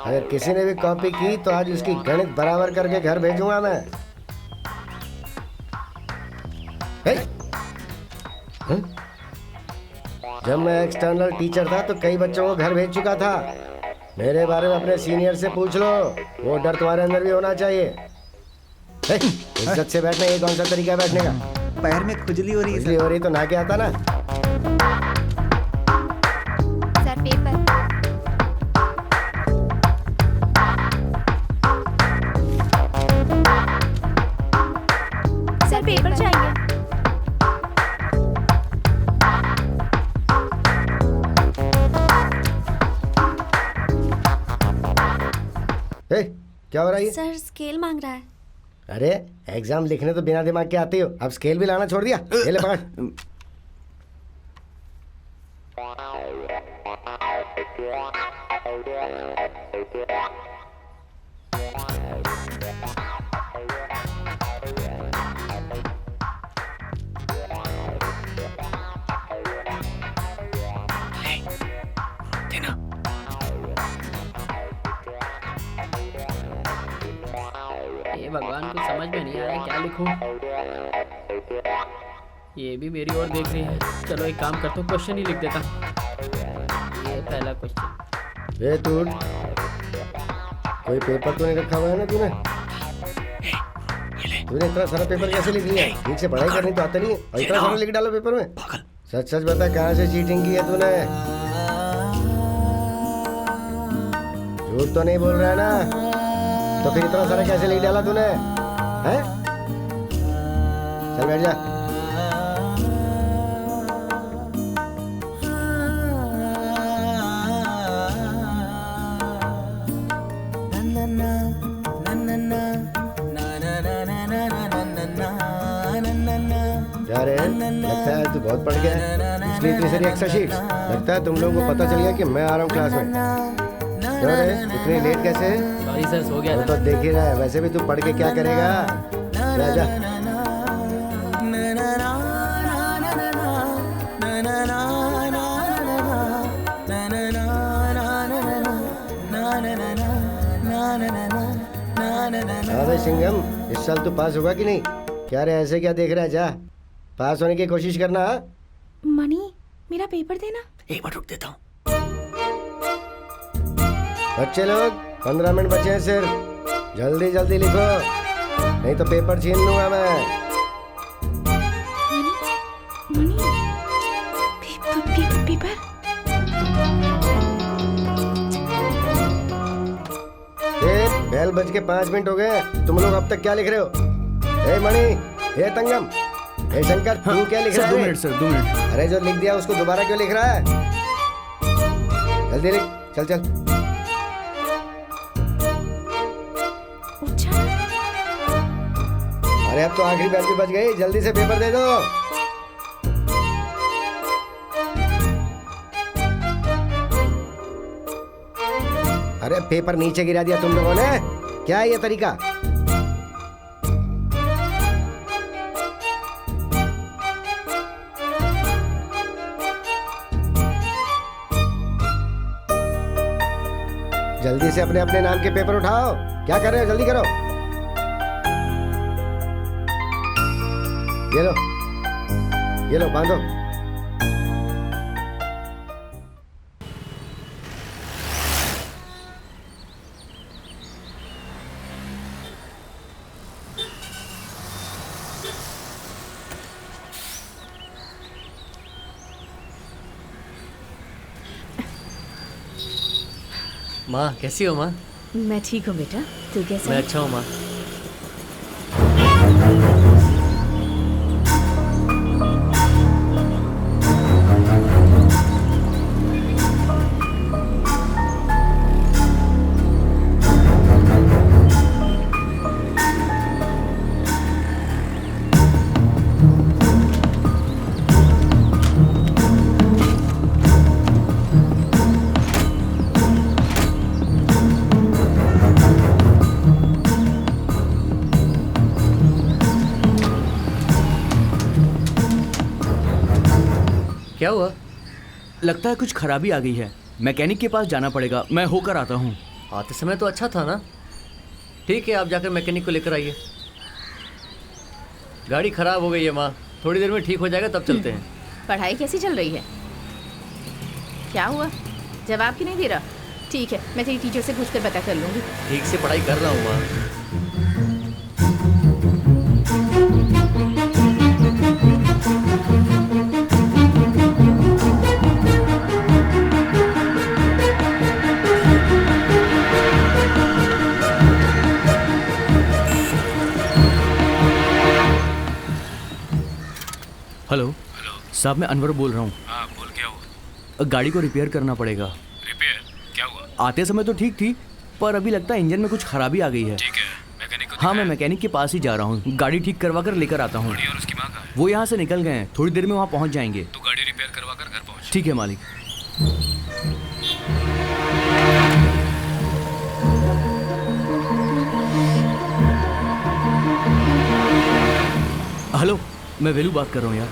अगर किसी ने भी कॉपी की तो आज उसकी गणित बराबर करके घर भेजूंगा मैं। हे? हं? जब मैं एक्सटर्नल टीचर था तो कई बच्चों को घर भेज चुका था। मेरे बारे में अपने सीनियर से पूछ लो, वो डर तुम्हारे अंदर भी होना चाहिए। हे, इज्जत से बैठना, ये कौन सा तरीका है बैठने का? पैर में खुजली हो रही है खुजली हो रही तो ना के आता ना। Sir paper. सर पेपर चाहिए। हे, क्या हो रहा है ये? सर स्केल मांग रहा है। अरे एग्जाम लिखने तो बिना दिमाग के आते हो, अब स्केल भी लाना छोड़ दिया। ये ले पकड़। ये भगवान कुछ समझ में नहीं आ रहा है, क्या लिखूं? ये भी मेरी ओर देख रही है। चलो एक काम करता हूँ, क्वेश्चन ही लिख देता हूँ। ये पहला क्वेश्चन। ए तू, कोई पेपर तो नहीं रखा हुआ है ना तूने? तूने इतना सारा पेपर कैसे लिख लिया? ठीक से पढ़ाई करनी तो आता नहीं है और इतना सारा लिख डाला पेपर में। सच सच बता, कहाँ से चीटिंग की है तूने? झूठ तो नहीं बोल रहा है ना? तो फिर इतना सारा कैसे लिख डाला तूने? हैं? चल बैठ जा। क्या रे, लगता है तू बहुत पढ़ गया है, इसलिए इतनी सारी एक्स्ट्रा शीट्स। लगता है तुम लोगों को पता चल गया कि मैं आ रहा हूँ क्लास में। क्यों रे, इतनी लेट कैसे? सॉरी सर, सो गया वो तो देख ही रहा है, वैसे भी तू पढ़ के क्या करेगा? जा जा। अबे सिंघम, इस साल तू पास होगा कि नहीं? क्या रे, ऐसे क्या देख रहा है? जा पास होने की कोशिश करना। मणि, मेरा पेपर देना। एक मिनट रुक देता हूँ। बच्चे लोग 15 मिनट बचे हैं सिर्फ, जल्दी जल्दी लिखो, नहीं तो पेपर छीन लूंगा मैं। मणि, पेपर। बेल बज के 5 मिनट हो गए, तुम लोग अब तक क्या लिख रहे हो? ए मणि, ए तंगम, ए शंकर, तू क्या लिख रहा है? 2 मिनट सर, 2 मिनट। अरे जो लिख दिया उसको दोबारा क्यों लिख रहा है? जल्दी लिख, चल चल। अरे अब तो आखिरी बेल भी बज गई, जल्दी से पेपर दे दो। अरे पेपर नीचे गिरा दिया तुम लोगों ने, क्या है ये तरीका? से अपने अपने नाम के पेपर उठाओ। क्या कर रहे हो, जल्दी करो। ये लो बांधो। माँ कैसी हो माँ? मैं ठीक हूँ बेटा, तू कैसा मैं है? अच्छा हूँ माँ। क्या हुआ? लगता है कुछ खराबी आ गई है, मैकेनिक के पास जाना पड़ेगा। मैं होकर आता हूँ। आते समय तो अच्छा था ना। ठीक है, आप जाकर मैकेनिक को लेकर आइए। गाड़ी खराब हो गई है माँ, थोड़ी देर में ठीक हो जाएगा, तब चलते हैं। पढ़ाई कैसी चल रही है? क्या हुआ, जवाब क्यों नहीं दे रहा? ठीक है, मैं तेरी टीचर से पूछकर पता कर लूँगी। ठीक से पढ़ाई कर रहा हूँ माँ। हेलो साहब, मैं अनवर बोल रहा हूँ। हाँ बोल, क्या हुआ? गाड़ी को रिपेयर करना पड़ेगा। रिपेयर? क्या हुआ? आते समय तो ठीक थी, पर अभी लगता है इंजन में कुछ खराबी आ गई है। ठीक है, मैकेनिक को हाँ, मैं मैकेनिक के पास ही जा रहा हूँ। गाड़ी ठीक करवा कर लेकर आता हूँ। और उसकी माँ कहाँ है? वो यहाँ से निकल गए हैं, थोड़ी देर में वहाँ पहुँच जाएंगे। तू गाड़ी रिपेयर करवा कर घर पहुँच। ठीक है मालिक। हेलो, मैं वेलू बात कर रहा हूँ यार।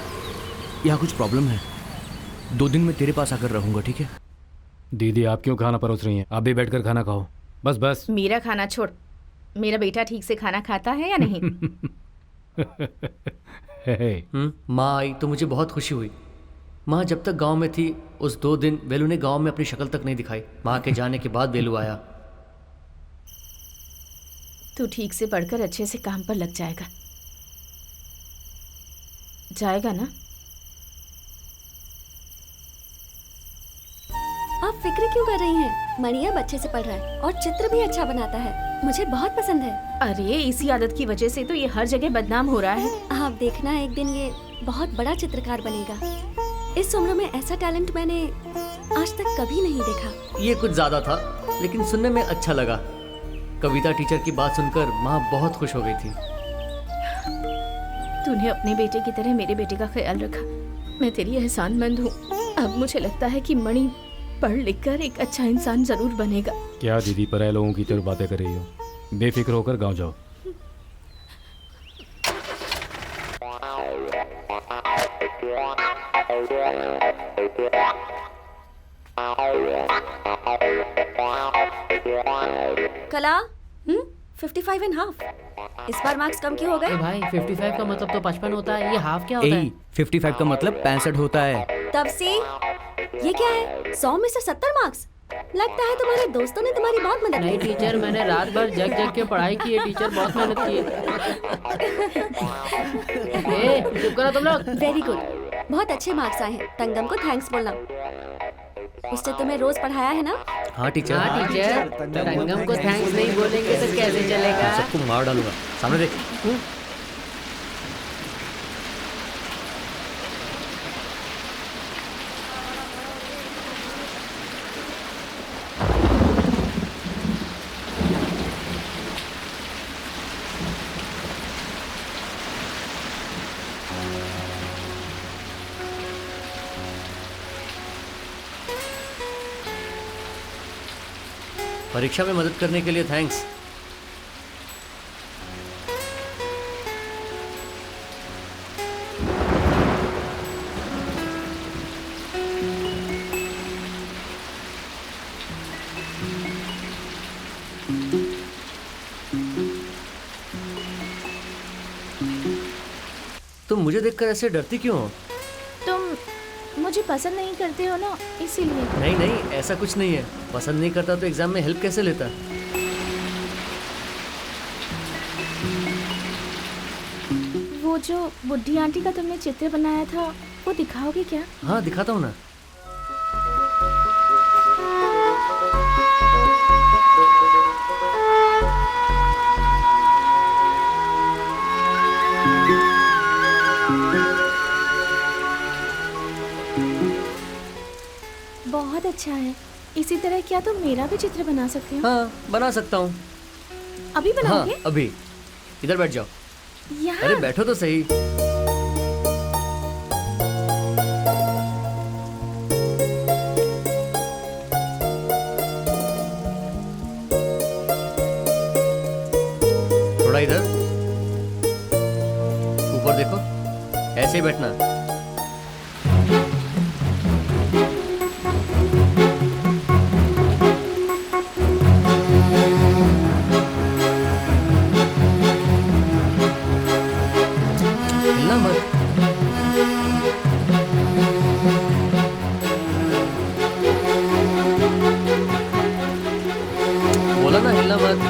यहाँ कुछ प्रॉब्लम है। 2 दिन में तेरे पास आकर रहूँगा, ठीक है? दीदी आप क्यों खाना परोस रही हैं? आप भी बैठकर खाना खाओ। बस बस। मेरा खाना छोड़, मेरा बेटा ठीक से खाना खाता है या नहीं? माँ आई तो मुझे बहुत खुशी हुई। माँ जब तक गांव में थी उस 2 दिन वेलू ने गांव में अपनी शक्ल तक नहीं दिखाई। माँ के जाने के बाद वेलू आया। तू ठीक से पढ़कर अच्छे से काम पर लग जाएगा ना? आप फिक्र क्यों कर रही हैं? मणि अब अच्छे से पढ़ रहा है और चित्र भी अच्छा बनाता है, मुझे बहुत पसंद है। अरे इसी आदत की वजह से तो ये हर जगह बदनाम हो रहा है। आप देखना, एक दिन ये बहुत बड़ा चित्रकार बनेगा। इस उम्र में ऐसा टैलेंट मैंने आज तक कभी नहीं देखा। ये कुछ ज्यादा था, लेकिन सुनने में अच्छा लगा। कविता टीचर की बात सुनकर माँ बहुत खुश हो गई थी। तूने अपने बेटे की तरह मेरे बेटे का ख्याल रखा, मैं तेरी एहसानमंद हूँ। अब मुझे लगता है कि मणि पढ़ लिख कर एक अच्छा इंसान जरूर बनेगा। क्या दीदी पराये लोगों की तरह बातें कर रही हो? बेफिक्र होकर गाँव जाओ। कला 55.5। इस बार मार्क्स कम क्यों हो गए? भाई 55 का मतलब तो 55 होता है, ये हाफ क्या होता है? 55 का मतलब 65 होता है। तब से ये क्या है? 100 में से 70 मार्क्स? लगता है तुम्हारे दोस्तों ने तुम्हारी बहुत मदद नहीं की। टीचर, मैंने रात भर जग जग के पढ़ाई की है टीचर, बहुत मेहनत की है। चुप करो तुम लोग। वेरी गुड, बहुत अच्छे मार्क्स आए हैं। तंगम को थैंक्स बोलना, उसने तुम्हें रोज पढ़ाया है ना? हाँ टीचर। हाँ टीचर, तंगम को थैंक्स नहीं बोलेंगे तो कैसे चलेगा? सबको मार डालूंगा। सामने देख। परीक्षा में मदद करने के लिए थैंक्स। तुम मुझे देखकर ऐसे डरती क्यों हो? तुम मुझे पसंद नहीं करते हो ना, इसीलिए। नहीं नहीं, ऐसा कुछ नहीं है। पसंद नहीं करता तो एग्जाम में हेल्प कैसे लेता? वो जो बुढ़ी आंटी का तुमने चित्र बनाया था, वो दिखाओगे क्या? हाँ दिखाता हूँ ना। बहुत अच्छा है। इसी तरह क्या तुम मेरा भी चित्र बना सकते हो? हाँ बना सकता हूँ। अभी बनाओगे? हाँ अभी। इधर बैठ जाओ। यहाँ? अरे बैठो तो सही। थोड़ा इधर ऊपर देखो, ऐसे ही बैठना। हिलना मत। बोला ना हिलना मत।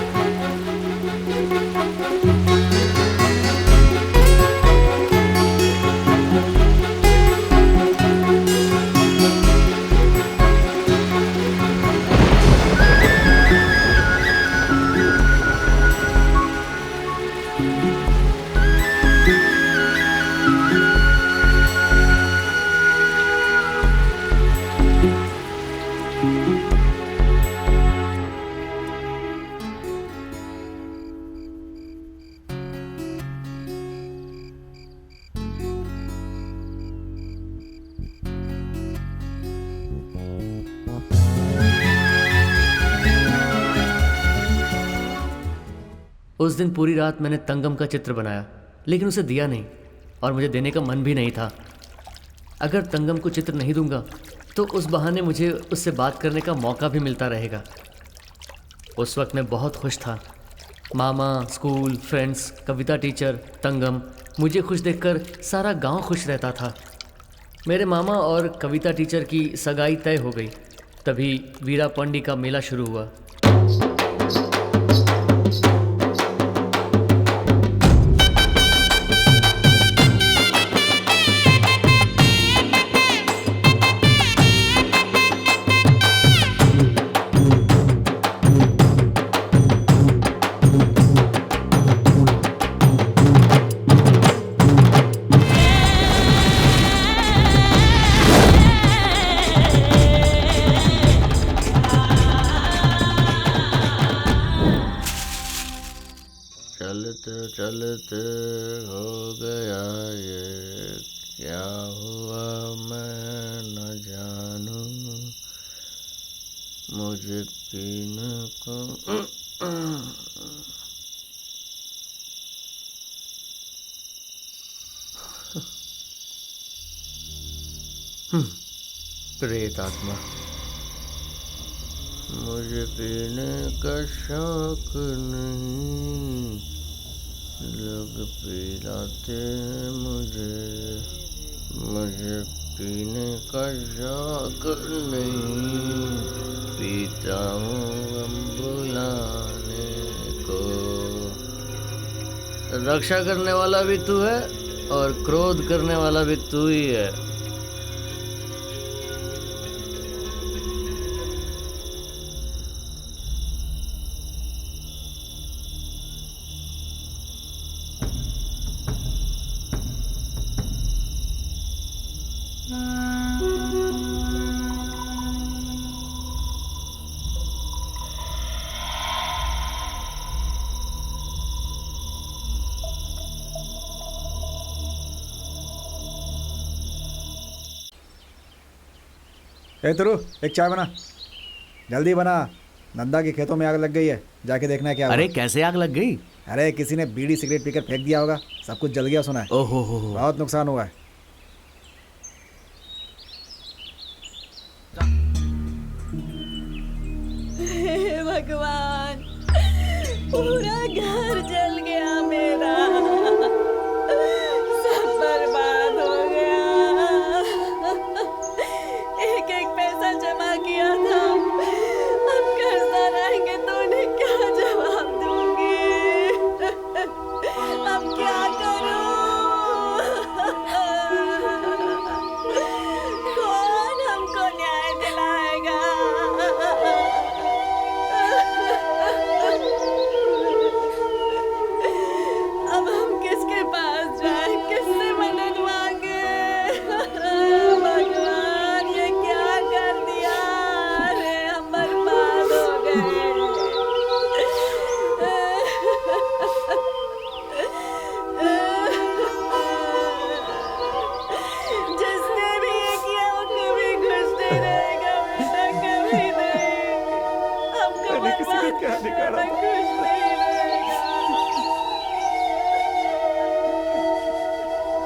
उस दिन पूरी रात मैंने तंगम का चित्र बनाया, लेकिन उसे दिया नहीं और मुझे देने का मन भी नहीं था। अगर तंगम को चित्र नहीं दूंगा तो उस बहाने मुझे उससे बात करने का मौका भी मिलता रहेगा। उस वक्त मैं बहुत खुश था। मामा, स्कूल, फ्रेंड्स, कविता टीचर, तंगम, मुझे खुश देखकर सारा गांव खुश रहता था। मेरे मामा और कविता टीचर की सगाई तय हो गई। तभी वीरा पंडी का मेला शुरू हुआ। चलते चलते हो गया ये क्या हुआ मैं न जानूं, मुझे पीने को प्रेत आत्मा। मुझे पीने का शौक नहीं, लोग पिलाते हैं मुझे पीने का शौक नहीं, पीता हूँ गम बुलाने को। रक्षा करने वाला भी तू है और क्रोध करने वाला भी तू ही है। ए तुरु, एक चाय बना, जल्दी बना। नंदा के खेतों में आग लग गई है, जाके देखना है क्या हुआ। अरे कैसे आग लग गई? अरे किसी ने बीड़ी सिगरेट पीकर फेंक दिया होगा, सब कुछ जल गया सुना है। ओहो हो, बहुत नुकसान हुआ है। हे भगवान, पूरा घर जल गया मेरा, सब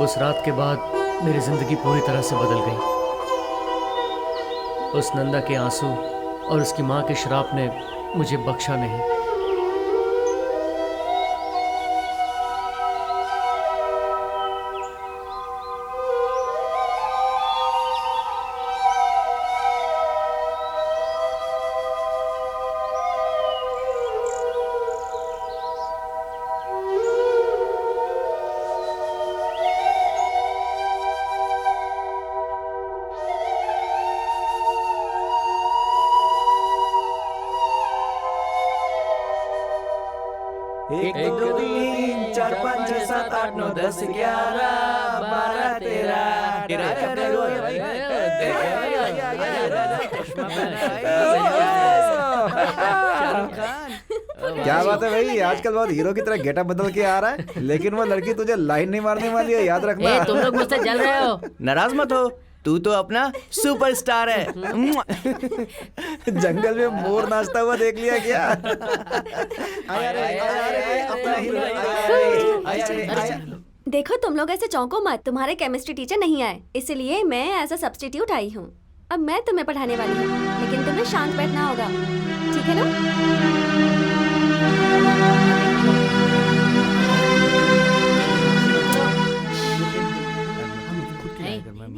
उस रात के बाद मेरी जिंदगी पूरी तरह से बदल गई। उस नंदा के आंसू और उसकी माँ के श्राप ने मुझे बख्शा नहीं। एक दो तीन चार पाँच छः सात आठ नौ 10 11 12 क्या बात है भाई, आजकल बहुत हीरो की तरह गेटअप बदल के आ रहा है, लेकिन वो लड़की तुझे लाइन नहीं मारने वाली है, याद रखना। तुम लोग मुझसे जल रहे हो। नाराज मत हो, तू तो अपना सुपरस्टार है। जंगल में मोर नाचता हुआ देख लिया क्या? देखो तुम लोग ऐसे चौंको मत, तुम्हारे केमिस्ट्री टीचर नहीं आए, इसलिए मैं एज अ सब्स्टिट्यूट आई हूँ। अब मैं तुम्हें पढ़ाने वाली हूँ, लेकिन तुम्हें शांत बैठना होगा, ठीक है ना?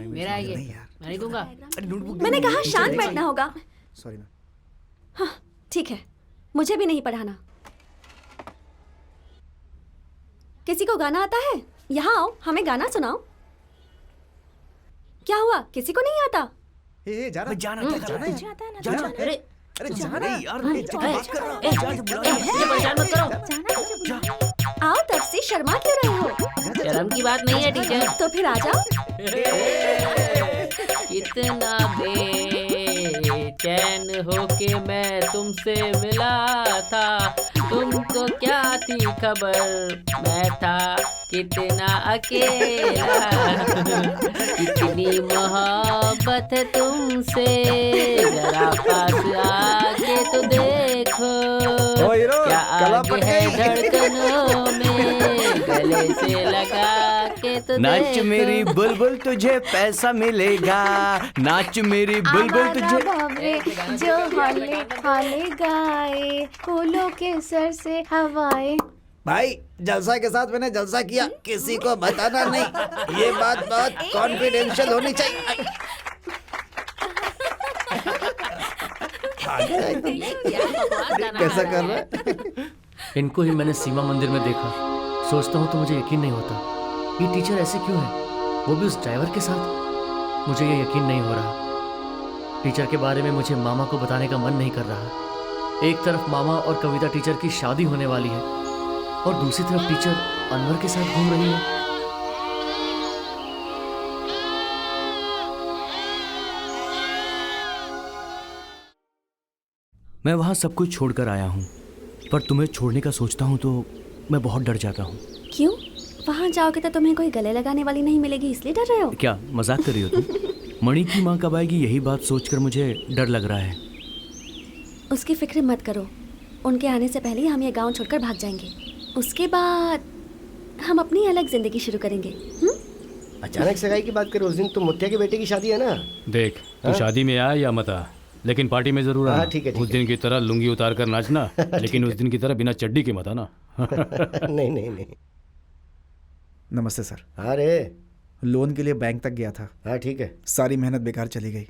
मेरा ये मैं नहीं दूंगा। मैंने कहा शांत बैठना होगा। Sorry ma'am. हाँ ठीक है, मुझे भी नहीं पढ़ाना। किसी को गाना आता है? यहाँ आओ, हमें गाना सुनाओ। क्या हुआ, किसी को नहीं आता? जाना अरे जाना यार, परेशान मत करो। आओ तब से शर्मा क्यों रहे हो? शर्म की बात नहीं है टीचर। तो फिर आ जाओ। कितना बेचैन होके मैं तुमसे मिला था, तुमको क्या थी खबर, मैं था कितना अकेला। कितनी मोहब्बत है तुमसे, जरा पास आके तो देखो, क्या आग है धड़कनों में, गले से लगा के तो नाच मेरी बुलबुल तुझे पैसा मिलेगा, नाच मेरी बुलबुल तुझे। जो हौले हौले गाए, फूलों के सर से हवाएं। भाई जलसा के साथ मैंने जलसा किया, किसी को बताना नहीं, ये बात बहुत कॉन्फिडेंशियल होनी चाहिए। कैसा कर रहा है? इनको ही मैंने सीमा मंदिर में देखा, सोचता हूँ तो मुझे यकीन नहीं होता, ये टीचर ऐसे क्यों है, वो भी उस ड्राइवर के साथ। मुझे ये यकीन नहीं हो रहा। टीचर के बारे में मुझे मामा को बताने का मन नहीं कर रहा। एक तरफ मामा और कविता टीचर की शादी होने वाली है, और दूसरी तरफ टीचर अनवर के साथ घूम रही है। मैं वहाँ सब कुछ छोड़कर आया हूँ, पर तुम्हें छोड़ने का सोचता हूँ तो मैं बहुत डर जाता हूँ। क्यों? वहाँ जाओगे तो तुम्हें कोई गले लगाने वाली नहीं मिलेगी, इसलिए डर रहे हो? क्या मजाक कर रही हो तुम? मणि की माँ कब आएगी, यही बात सोचकर मुझे डर लग रहा है। उसकी फिक्र मत करो, उनके आने से पहले हम ये गांव छोड़कर भाग जाएंगे, उसके बाद हम अपनी अलग जिंदगी शुरू करेंगे। अचानक सगाई की बात करो, उस दिन तो मुत्या के बेटे की शादी है ना। देख तू शादी में आ या मत आ, लेकिन पार्टी में जरूर आना। ठीक है, उस दिन की तरह लुंगी उतार कर नाचना, लेकिन उस दिन की तरह बिना चड्डी के मत आना। नहीं नहीं नहीं। नमस्ते सर। अरे लोन के लिए बैंक तक गया था। हाँ ठीक है। सारी मेहनत बेकार चली गई,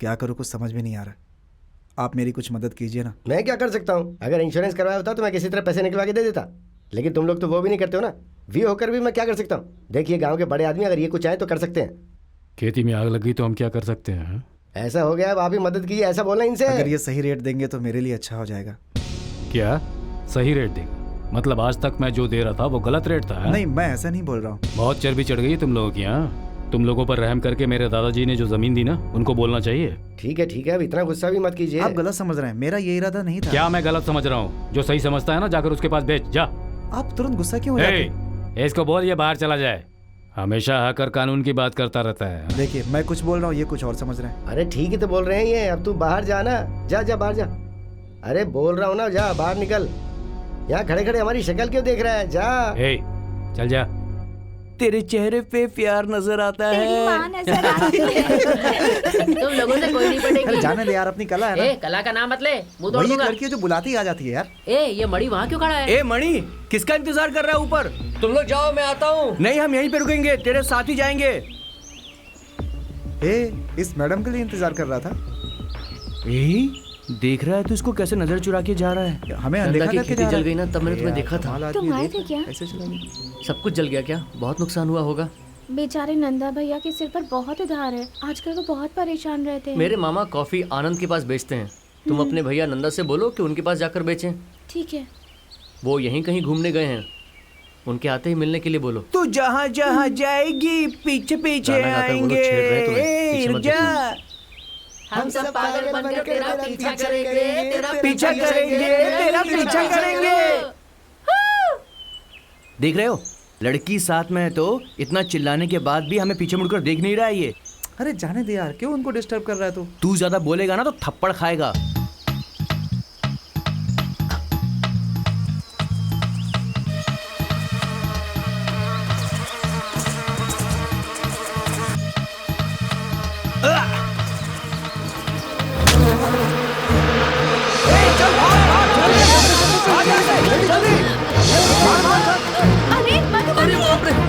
क्या करूँ कुछ समझ में नहीं आ रहा। आप मेरी कुछ मदद कीजिए ना। मैं क्या कर सकता हूँ? अगर इंश्योरेंस करवाया होता तो मैं किसी तरह पैसे निकलवा के दे देता, लेकिन तुम लोग तो वो भी नहीं करते हो ना। वी होकर भी मैं क्या कर सकता हूँ? देखिए गांव के बड़े आदमी अगर ये कुछ चाहे तो कर सकते हैं। खेती में आग लग गई तो हम क्या कर सकते हैं? ऐसा हो गया, अब आप ही मदद कीजिए, ऐसा बोलना इनसे। अगर ये सही रेट देंगे तो मेरे लिए अच्छा हो जाएगा। क्या सही रेट देगा? मतलब आज तक मैं जो दे रहा था वो गलत रेट था? नहीं मैं ऐसा नहीं बोल रहा हूँ। बहुत चर्बी चढ़ गई तुम लोगों की। हाँ, तुम लोगों पर रहम करके मेरे दादाजी ने जो जमीन दी ना, उनको बोलना चाहिए। ठीक है, अब इतना गुस्सा भी मत कीजिए। आप गलत समझ रहे हैं, मेरा ये इरादा नहीं था। क्या मैं गलत समझ रहा हूँ? जो सही समझता है ना जाकर उसके पास बेच जा। आप तुरंत गुस्सा क्यों हो जाते हैं? इसको बोल ये बाहर चला जाए, हमेशा हक और कानून की बात करता रहता है। देखिए मैं कुछ बोल रहा हूँ, ये कुछ और समझ रहे हैं। अरे ठीक है तो बोल रहे हैं ये, अब तू बाहर जा ना, जा बाहर जा। अरे बोल रहा हूँ ना, जा बाहर निकल। यहाँ खड़े खड़े हमारी शक्ल क्यों देख रहा है? जा। चल जा। तेरे चेहरे पे प्यार नजर आता तेरी है। माँ नजर आती है। तुम लोगों से कोई नहीं अरे पटेगी। जाने दे यार, अपनी कला है ए ना। कला का नाम मत ले, मुंह तोड़ वही एक दूंगा। लड़की है जो बुलाती ही आ जाती है यार। ए ये मणि वहाँ क्यों खड़ा है? ए मणि, किसका इंतजार कर रहा है ऊपर? तुम लोग जाओ, मैं आता हूँ। नहीं, हम यहीं पे रुकेंगे, तेरे साथ ही जाएंगे। इस मैडम के लिए इंतजार कर रहा था। देख रहा है तू इसको कैसे नजर चुरा के जा रहा है? हमें नंदा अनदेखा की करके खेती जा रहा जल है। गई ना, तब मैंने तुम्हें देखा था। कमाल तुम आदमी आए है, थे देख, क्या? ऐसे चला गया। सब कुछ जल गया क्या? बहुत नुकसान हुआ होगा। बेचारे नंदा भैया के सिर पर बहुत उधार है, आजकल वो बहुत परेशान रहते हैं। मेरे मामा कॉफी आनंद के पास बेचते हैं। तुम अपने भैया नंदा से बोलो कि उनके पास जाकर बेचें। ठीक है। वो यहीं कहीं घूमने गए हैं, उनके आते ही मिलने के लिए बोलो। तू जहाँ जहाँ जाएगी पीछे पीछे गाना गाकर बोलो, आएंगे। छेड़ रहे हैं तुम्हें, पीछे मत जा। हम सब पागल बनकर तेरा पीछा करेंगे, तेरा पीछा करेंगे, तेरा पीछा करेंगे। देख रहे हो, लड़की साथ में है तो इतना चिल्लाने के बाद भी हमें पीछे मुड़कर देख नहीं रहा है ये। अरे जाने दे यार, क्यों उनको डिस्टर्ब कर रहा है तू? तू ज्यादा बोलेगा ना तो थप्पड़ खाएगा। अरे मधुबन,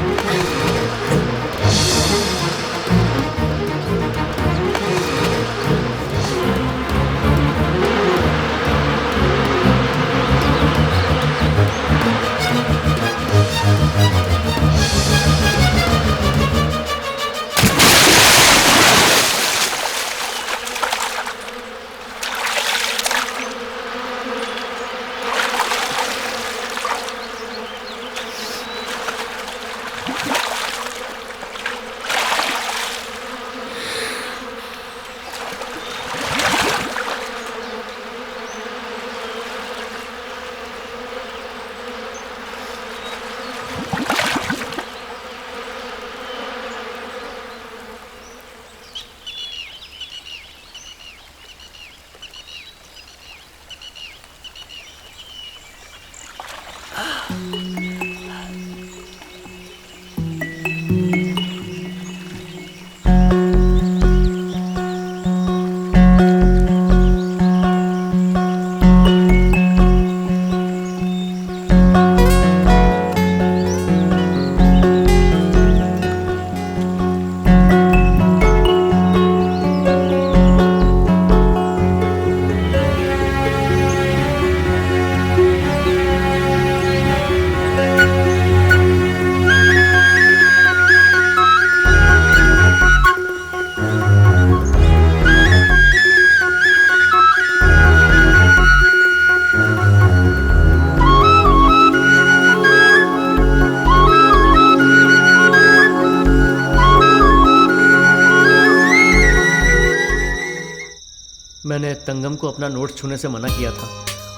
मैंने तंगम को अपना नोट्स छूने से मना किया था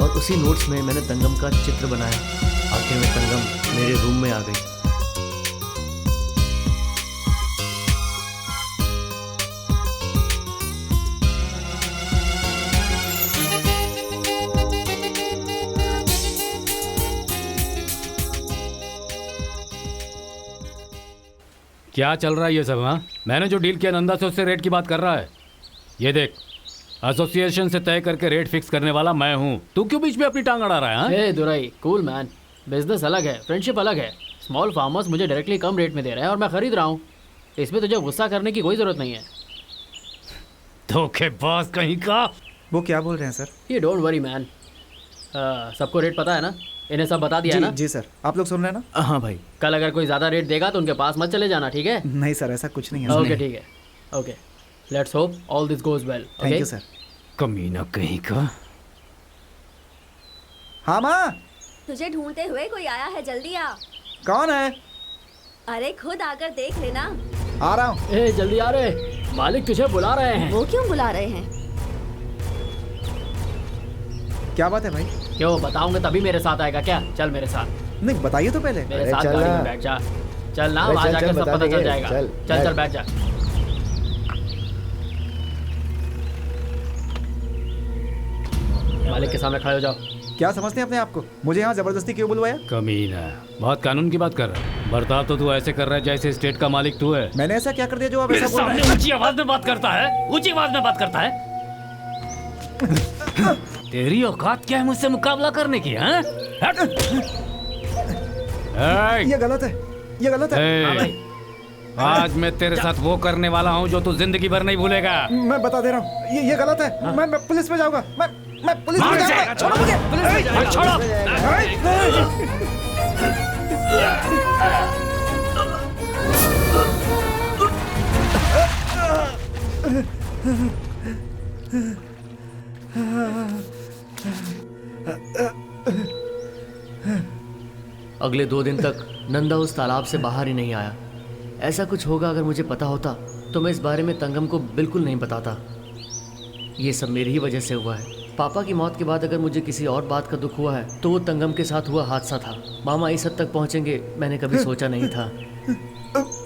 और उसी नोट्स में मैंने तंगम का चित्र बनाया। आखिर में तंगम मेरे रूम में आ गई। क्या चल रहा है ये सब? हाँ, मैंने जो डील किया नंदा से, उससे रेट की बात कर रहा है। ये देख, एसोसिएशन से तय करके रेट फिक्स करने वाला मैं हूँ। तू क्यों बीच में अपनी टांग अड़ा रहा है? हाँ? ए दुराई, कूल मैन, बिजनेस अलग है, फ्रेंडशिप अलग है। स्मॉल फार्मर्स मुझे डायरेक्टली कम रेट में दे रहे हैं और मैं खरीद रहा हूँ। इसमें तुझे गुस्सा करने की कोई जरूरत नहीं है। धोखेबाज कहीं का। वो क्या बोल रहे हैं सर? ये डोंट वरी मैन, सबको रेट पता है ना, इन्हें सब बता दिया जी, ना? जी सर, आप लोग सुन रहे हैं ना? हाँ भाई। कल अगर कोई ज़्यादा रेट देगा तो उनके पास मत चले जाना, ठीक है? नहीं सर, ऐसा कुछ नहीं है। ओके ठीक है, okay, let's hope all this goes well. Thank you sir. कमीना कहीं का। हाँ माँ। तुझे ढूंढते हुए कोई आया है, जल्दी आ। कौन है? अरे खुद आकर देख लेना। आ रहा हूँ। ए जल्दी आ रहे, मालिक तुझे बुला रहे हैं। वो क्यों बुला रहे हैं? क्या बात है भाई? क्यों बताऊंगा तभी मेरे साथ आएगा क्या? चल मेरे साथ। नहीं बताइए तो पहले। मेरे साथ गाड़ी में बैठ जा। चल ना, वहाँ जाकर सब पता चल जाएगा। चल चल बैठ जा। मालिक के सामने खड़े हो जाओ। क्या समझते हैं अपने आप को? मुझे यहाँ जबरदस्ती क्यों बुलवाया? कमीना, बहुत कानून की बात कर रहा है। बर्ताव तो तू ऐसे कर रहा है जैसे स्टेट का मालिक तू है। मैंने ऐसा क्या कर दिया जो आप ऐसा बोल रहे सामने ऊंची आवाज में बात करता है, ऊंची आवाज में बात करता है। तेरी औकात क्या है मुझसे मुकाबला करने की? हैं? हट! ये गलत है, ये गलत है। हाँ भाई। आज मैं तेरे साथ वो करने वाला हूँ जो तू जिंदगी भर नहीं भूलेगा। मैं बता दे रहा हूँ, ये गलत है। मैं पुलिस में जाऊंगा। मैं पुलिस में जाऊंगा। छोड़ो मुझे। छोड़ो। अगले 2 दिन तक नंदा उस तालाब से बाहर ही नहीं आया। ऐसा कुछ होगा अगर मुझे पता होता तो मैं इस बारे में तंगम को बिल्कुल नहीं बताता। ये सब मेरी ही वजह से हुआ है। पापा की मौत के बाद अगर मुझे किसी और बात का दुख हुआ है तो वो तंगम के साथ हुआ हादसा था। मामा इस हद तक पहुंचेंगे मैंने कभी सोचा नहीं था।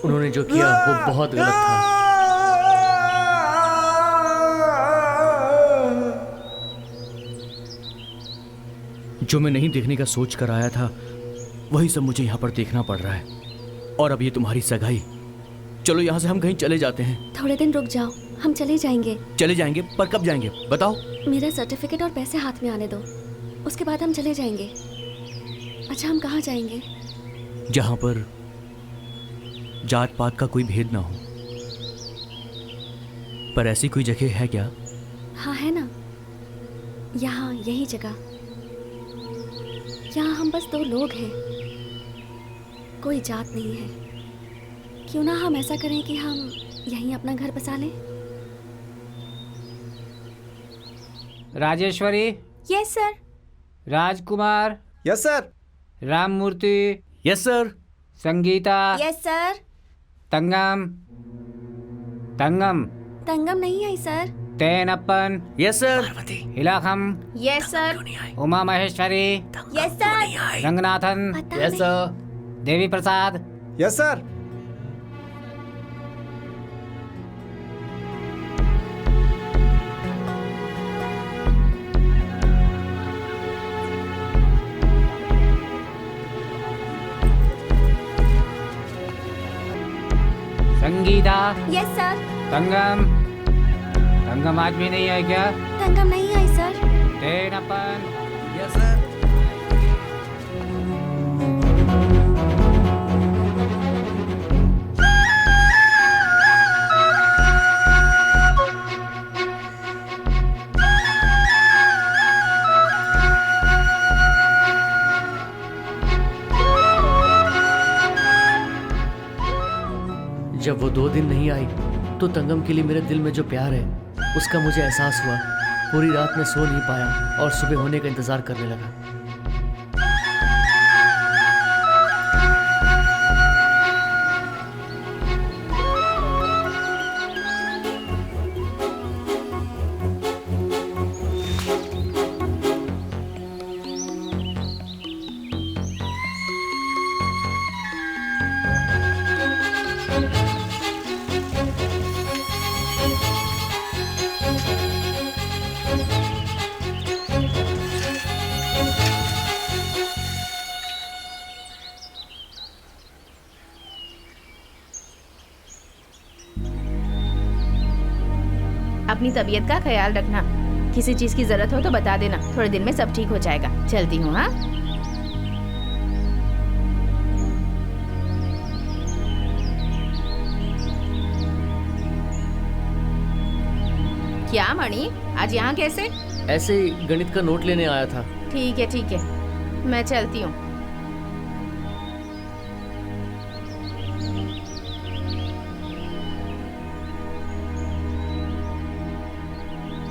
उन्होंने जो किया वो बहुत गलत था। जो मैं नहीं देखने का सोच कर आया था वही सब मुझे यहाँ पर देखना पड़ रहा है। और अब ये तुम्हारी सगाई। चलो यहाँ से हम कहीं चले जाते हैं। थोड़े दिन रुक जाओ, हम चले जाएंगे। चले जाएंगे पर कब जाएंगे बताओ? मेरा सर्टिफिकेट और पैसे हाथ में आने दो, उसके बाद हम चले जाएंगे। अच्छा हम कहाँ जाएंगे? जहाँ पर जात पात का कोई भेद ना हो। पर ऐसी कोई जगह है क्या? हाँ है ना, यहाँ यही जगह। यहाँ हम बस 2 लोग हैं, कोई जात नहीं है। क्यों ना हम ऐसा करें कि हम यहीं अपना घर बसा लें? Rajeshwari. Yes sir. Rajkumar. Yes sir. Ramamurthy. Yes sir. Sangeeta. Yes sir. Thangam. Thangam. Thangam नहीं आई sir. Thenappan. Yes sir. Ilakham. Yes sir. Uma Maheshwari. Yes sir. Ranganathan. Yes sir. Devi Prasad. Yes sir. Sangeeta. Yes sir. Thangam. Thangam आज भी नहीं है क्या? तंगम नहीं आई सर। तेनप्पन। Yes sir. जब वो 2 दिन नहीं आई तो तंगम के लिए मेरे दिल में जो प्यार है उसका मुझे एहसास हुआ। पूरी रात में सो नहीं पाया और सुबह होने का इंतजार करने लगा। अपनी तबीयत का ख्याल रखना। किसी चीज की जरूरत हो तो बता देना, थोड़े दिन में सब ठीक हो जाएगा। चलती हूँ। हाँ क्या मणि, आज यहाँ कैसे? ऐसे ही गणित का नोट लेने आया था। ठीक है, मैं चलती हूँ।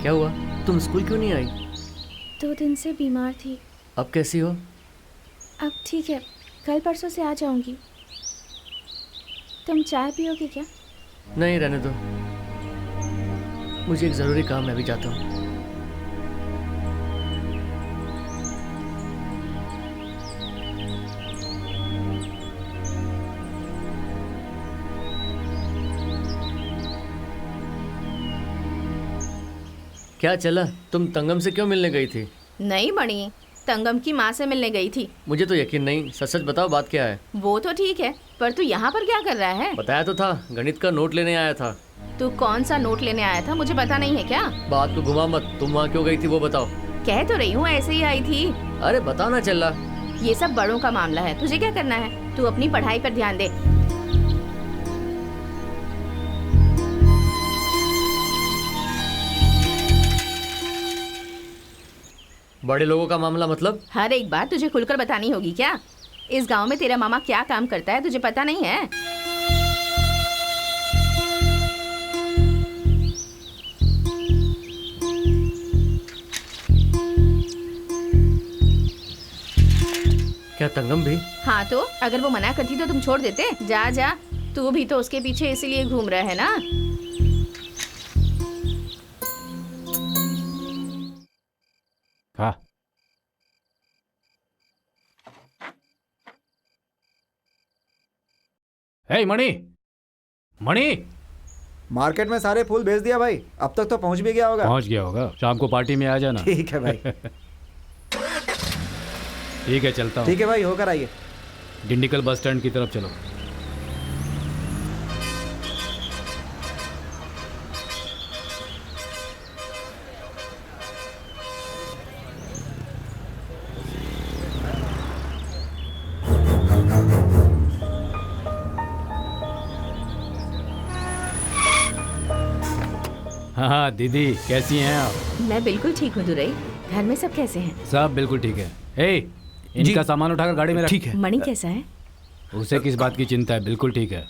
क्या हुआ, तुम स्कूल क्यों नहीं आई? 2 दिन से बीमार थी। अब कैसी हो? अब ठीक है, कल परसों से आ जाऊंगी। तुम चाय पियोगे क्या? नहीं, रहने दो, मुझे एक ज़रूरी काम है, अभी जाता हूँ। क्या चला, तुम तंगम से क्यों मिलने गई थी? नहीं मणि, तंगम की माँ से मिलने गई थी। मुझे तो यकीन नहीं, सच सच बताओ बात क्या है। वो तो ठीक है, पर तू यहाँ पर क्या कर रहा है? बताया तो था, गणित का नोट लेने आया था। तू कौन सा नोट लेने आया था, मुझे पता नहीं है क्या? बात को घुमा मत, तुम वहाँ क्यों गई थी वो बताओ। कह तो रही हूँ ऐसे ही आई थी। अरे बताना चला। ये सब बड़ों का मामला है, तुझे क्या करना है? तू अपनी पढ़ाई पर ध्यान दे। बड़े लोगों का मामला मतलब? हर एक बात तुझे खुलकर बतानी होगी क्या? इस गांव में तेरा मामा क्या काम करता है तुझे पता नहीं है? क्या तंगम भी? हाँ तो अगर वो मना करती तो तुम छोड़ देते? जा जा, तू भी तो उसके पीछे इसीलिए घूम रहा है ना। हाँ। हे मणि, मणि, मार्केट में सारे फूल भेज दिया भाई, अब तक तो पहुंच भी गया होगा। पहुंच गया होगा, शाम को पार्टी में आ जाना। ठीक है भाई। ठीक है, चलता हूँ। ठीक है भाई, होकर आइए। डिंडिकल बस स्टैंड की तरफ चलो। हाँ दीदी, कैसी हैं आप? मैं बिल्कुल ठीक हूँ दुरई। घर में सब कैसे हैं? सब बिल्कुल ठीक है। ए, इनका सामान उठाकर गाड़ी में रख। ठीक है। मणि कैसा है? उसे किस बात की चिंता है, बिल्कुल ठीक है।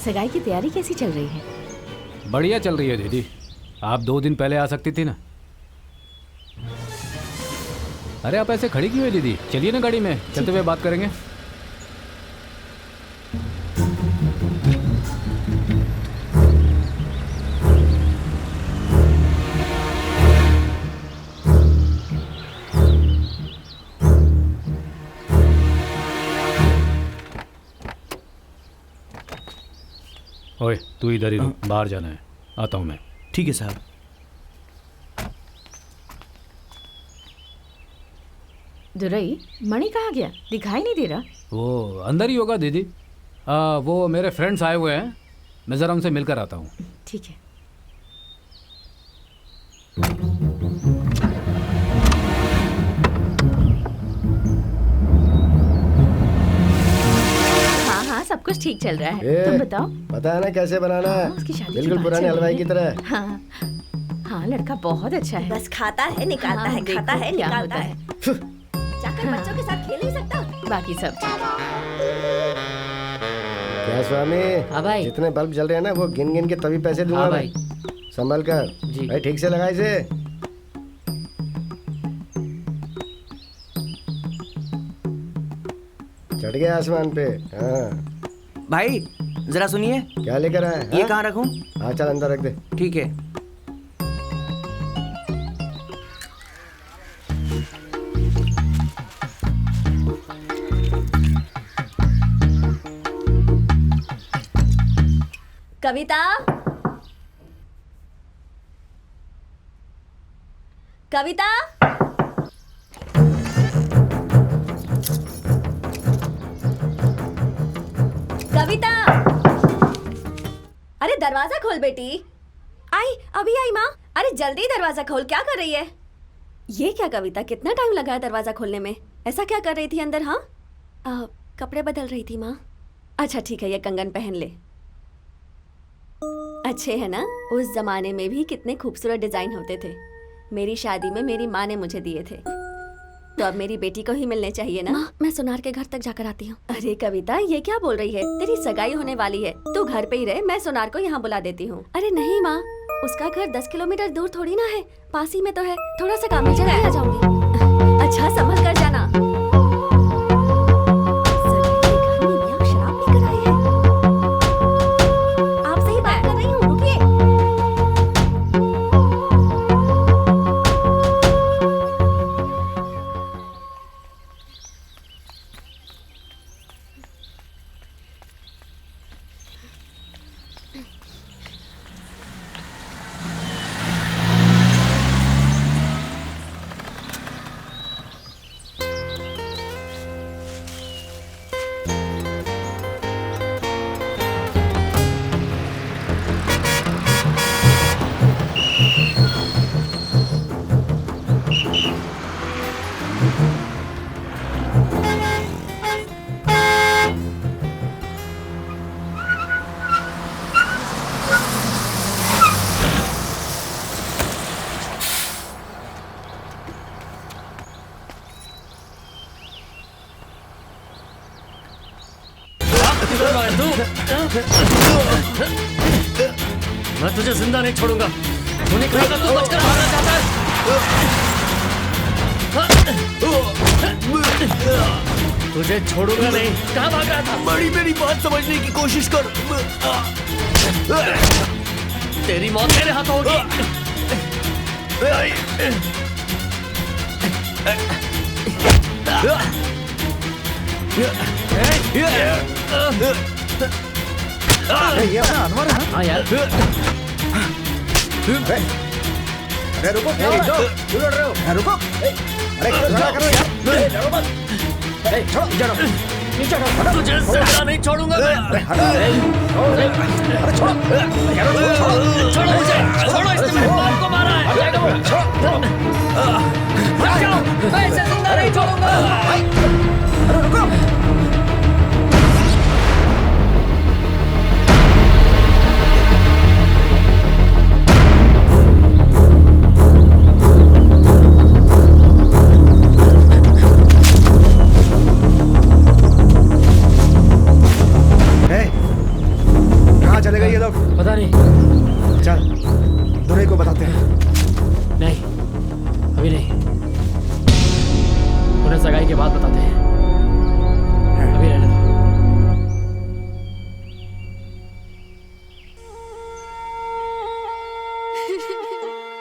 सगाई की तैयारी कैसी चल रही है? बढ़िया चल रही है दीदी। आप 2 दिन पहले आ सकती थी ना। अरे आप ऐसे खड़ी क्यों है दीदी? चलिए ना गाड़ी में, चलते हुए बात करेंगे। ओए तू इधर ही रुक, बाहर जाना है। आता हूँ मैं। ठीक है साहब। दुरई, मणि कहाँ गया? दिखाई नहीं दे रहा। वो अंदर ही होगा दीदी। वो मेरे फ्रेंड्स आए हुए हैं, मैं ज़रा उनसे मिलकर आता हूँ। ठीक है। हाँ हाँ, सब कुछ ठीक चल रहा है। तुम बताओ। पता है ना कैसे बनाना है? उसकी शादी की बिल्कुल बात पुराने चल हलवाई रही की तरह। हाँ हाँ, लड़का बहुत अच्छा है। बस खाता है निकालता हाँ, है, खाता देखो है क्या निकालता होता है। जाकर बच्चों के साथ खेल नहीं सकता? बाकी सब क्या स्वामी? हाँ भाई। जितने बल्ब जल रहे हैं ना वो गिन गिन के तभी पैसे दूंगा हाँ मैं। संभल कर जी। भाई, ठीक से लगा इसे। चढ़ गया आसमान पे। हाँ भाई जरा सुनिए। क्या लेकर आए? ये कहाँ रखूं? हाँ चल अंदर रख दे। ठीक है। कविता, कविता, कविता, अरे दरवाजा खोल बेटी। आई, अभी आई माँ। अरे जल्दी दरवाजा खोल, क्या कर रही है? ये क्या कविता, कितना टाइम लगा है दरवाजा खोलने में? ऐसा क्या कर रही थी अंदर? हाँ, कपड़े बदल रही थी माँ। अच्छा ठीक है, ये कंगन पहन ले। अच्छे है ना? उस जमाने में भी कितने खूबसूरत डिजाइन होते थे। मेरी शादी में मेरी माँ ने मुझे दिए थे, तो अब मेरी बेटी को ही मिलने चाहिए ना। माँ, मैं सुनार के घर तक जाकर आती हूँ। अरे कविता, ये क्या बोल रही है? तेरी सगाई होने वाली है, तू घर पे ही रहे, मैं सुनार को यहाँ बुला देती हूँ। अरे नहीं माँ, उसका घर 10 किलोमीटर दूर थोड़ी ना है, पास ही में तो है। थोड़ा सा काम है, जल्दी आ जाऊंगी। अच्छा, संभल कर जाना। शराब पीकर आई है। आपसे ही बात कर रही हूँ, रुकिए। है तू? मैं तुझे जिंदा नहीं छोड़ूंगा। तूने कहा था तू बचकर भागना चाहता है। तुझे छोड़ूंगा नहीं। कहाँ भाग रहा था? बड़ी मेरी बात समझने की कोशिश कर। तेरी मौत मेरे हाथों होगी। ये अपना अनवर है? हाँ यार। अरे रुको, क्या हो रहा है? क्यों लड़ रहे हो? रुको, अरे क्यों झगड़ा कर रहे हो यार? लड़ो मत। छोड़ो, नीचे हटो, नीचे हटो, हटो। तुझे जिंदा नहीं छोड़ूंगा मैं। अरे हटो, अरे छोड़ो, छोड़ो मुझे, छोड़ो। इसने मेरे बाप को मारा है। मैं इसे जिंदा नहीं छोड़ूंगा। अरे रुको। चले गए ये लोग? पता नहीं। चल दुरे को बताते हैं। नहीं, अभी नहीं। उन्हें सगाई के बाद बताते हैं। अभी रहने दो।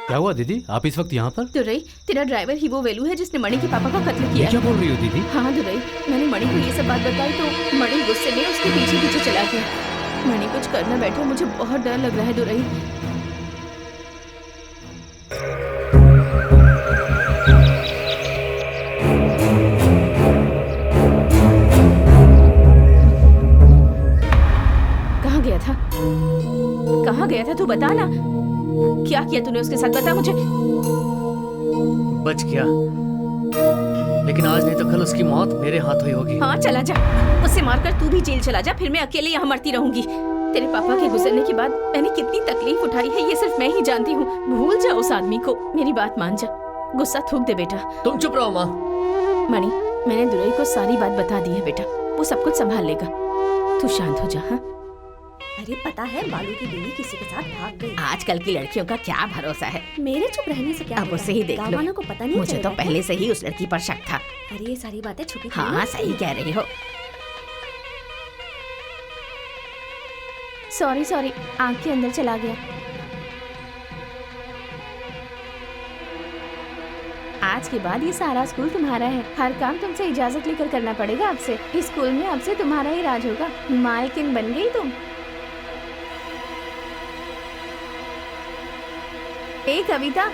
क्या हुआ दीदी, आप इस वक्त यहाँ पर? दुरई, तेरा ड्राइवर ही वो वेलू है जिसने मणि के पापा का कत्ल किया। क्या बोल रही हो दीदी? हाँ दुरई, मैंने मणि को ये सब बात बताई तो मणि गुस्से में उसके पीछे पीछे चला गया। मणि कुछ करना बैठा, मुझे बहुत डर लग रहा है दुरई। कहाँ गया था? कहाँ गया था तू बता ना। क्या किया तूने उसके साथ, बता मुझे। बच गया, लेकिन आज नहीं तो कल उसकी मौत मेरे हाथों ही होगी। हाँ चला जा, उसे मारकर तू भी जेल चला जा, फिर मैं अकेले यहाँ मरती रहूंगी। तेरे पापा के गुजरने के बाद मैंने कितनी तकलीफ उठाई है ये सिर्फ मैं ही जानती हूँ। भूल जा उस आदमी को, मेरी बात मान जा, गुस्सा थूक दे बेटा। तुम चुप रहो माँ। मणि, मैंने दुरई को सारी बात बता दी है बेटा, वो सब कुछ संभाल लेगा, तू शांत हो जा। हाँ अरे पता है बालू की बीवी किसी के साथ भाग गई। आजकल की लड़कियों का क्या भरोसा है। मेरे चुप रहने से क्या अब उसे ही देख लो। वालों को पता नहीं मुझे तो पहले से ही उस लड़की पर शक था। अरे ये सारी बातें छुपी। हाँ सही कह रही हो। सॉरी सॉरी, आँख के अंदर चला गया। आज के बाद ये सारा स्कूल तुम्हारा है, हर काम तुमसे इजाजत लेकर करना पड़ेगा आपसे। इस स्कूल में अब से तुम्हारा ही राज होगा। मालकिन बन गई तुम। ए कविता,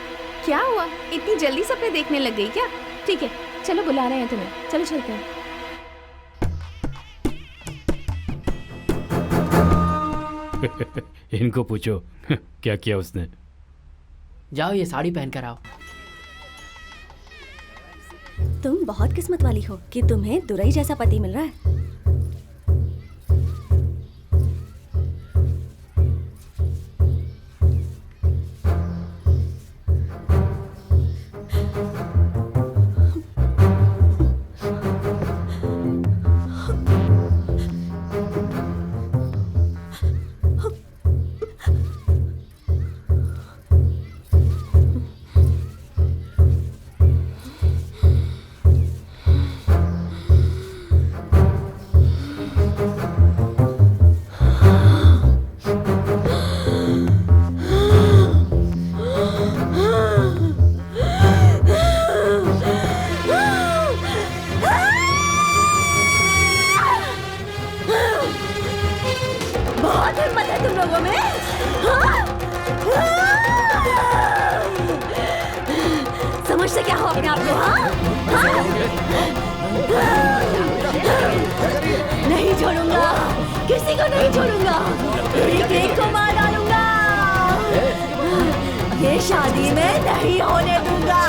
क्या हुआ, इतनी जल्दी सपने देखने लग गई क्या? ठीक है चलो, बुला रहे हैं तुम्हें, चलो चलते हैं। इनको पूछो क्या किया उसने। जाओ ये साड़ी पहन कर आओ। तुम बहुत किस्मत वाली हो कि तुम्हें दुरई जैसा पति मिल रहा है। समझते क्या हो अपने आप को? नहीं छोड़ूंगा, किसी को नहीं छोड़ूंगा, एक एक को मार डालूंगा। ये शादी में नहीं होने दूंगा।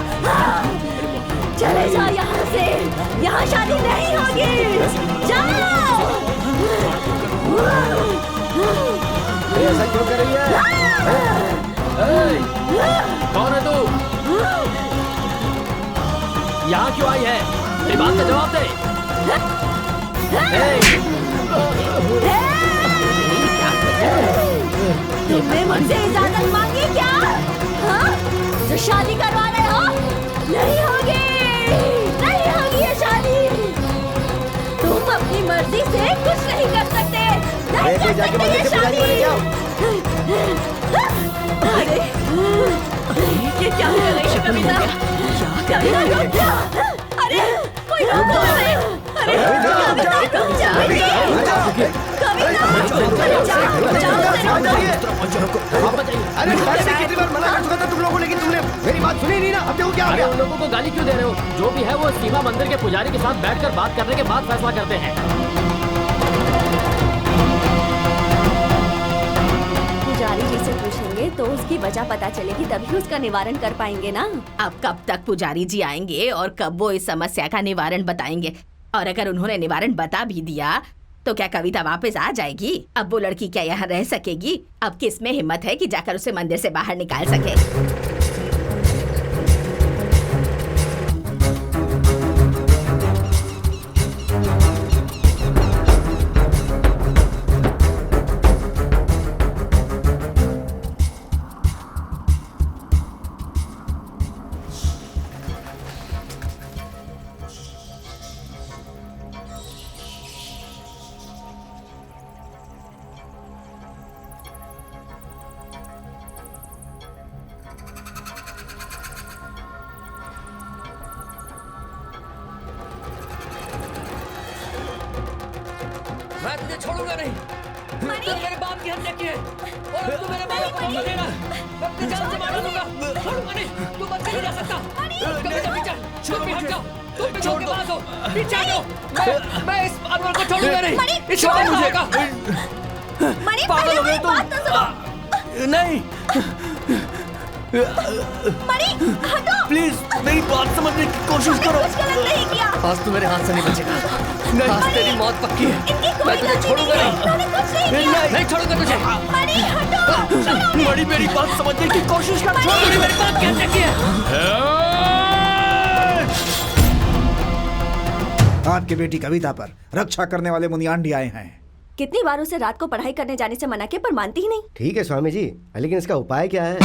चले जाओ यहाँ से, यहाँ शादी नहीं होगी। जाओ। ऐसा क्यों कर रही है? कौन है तू? यहाँ क्यों आई है? मेरी बात का जवाब दे। शादी करवा रहे हो? नहीं होगी, नहीं होगी ये शादी। तुम अपनी मर्जी से कुछ नहीं कर सकते। नहीं कर जाके सकते मंदिर ये के पुजारी बने जाओ। अरे ये क्या कर रही है कविता? कविता रुक जा। अरे कोई रोको उसे। अरे अरे कितनी बार मना कर चुका था तुम लोगों, लेकिन तुमने मेरी बात सुनी नहीं ना। अब देखो क्या हो अरे गया। उन लोगों को गाली क्यों दे रहे हो? जो भी है वो सीमा मंदिर के पुजारी के साथ बैठकर बात करने के बाद फैसला करते हैं। पुजारी जी से पूछेंगे तो उसकी वजह पता चलेगी, तभी उसका निवारण कर पाएंगे ना। अब कब तक पुजारी जी आएंगे और कब वो इस समस्या का निवारण बताएंगे? और अगर उन्होंने निवारण बता भी दिया तो क्या कविता वापस आ जाएगी? अब वो लड़की क्या यहाँ रह सकेगी? अब किस में हिम्मत है कि जाकर उसे मंदिर से बाहर निकाल सके? मैं तुझे छोड़ूंगा नहीं। तूने मेरे बाप की हत्या की है और अब तू मेरे बाप को मौका देगा। मैं अपनी जान से मार डालूंगा। छोड़ूंगा नहीं, तू बच नहीं जा सकता। कविता पीछे, तुम भी हट जाओ। तुम भी छोड़ दो, पीछे हटो। मैं इस अनवर को छोड़ूंगा नहीं। इस छोड़ मुझे। पागल हो गए तुम? नहीं। प्लीज मेरी बात समझने की कोशिश करो। आज तू मेरे हाथ से नहीं बचेगा। आज तेरी मौत पक्की है। मैं तुझे छोड़ूंगा नहीं। नहीं छोड़ूंगा तुझे। मणि मेरी बात समझने की कोशिश कर। मेरी बात कहने की है। आपकी बेटी कविता पर रक्षा करने वाले मुनियाण्डी आए हैं। कितनी बार उसे रात को पढ़ाई करने जाने से मना किया पर मानती ही नहीं। ठीक है स्वामी जी, लेकिन इसका उपाय क्या है?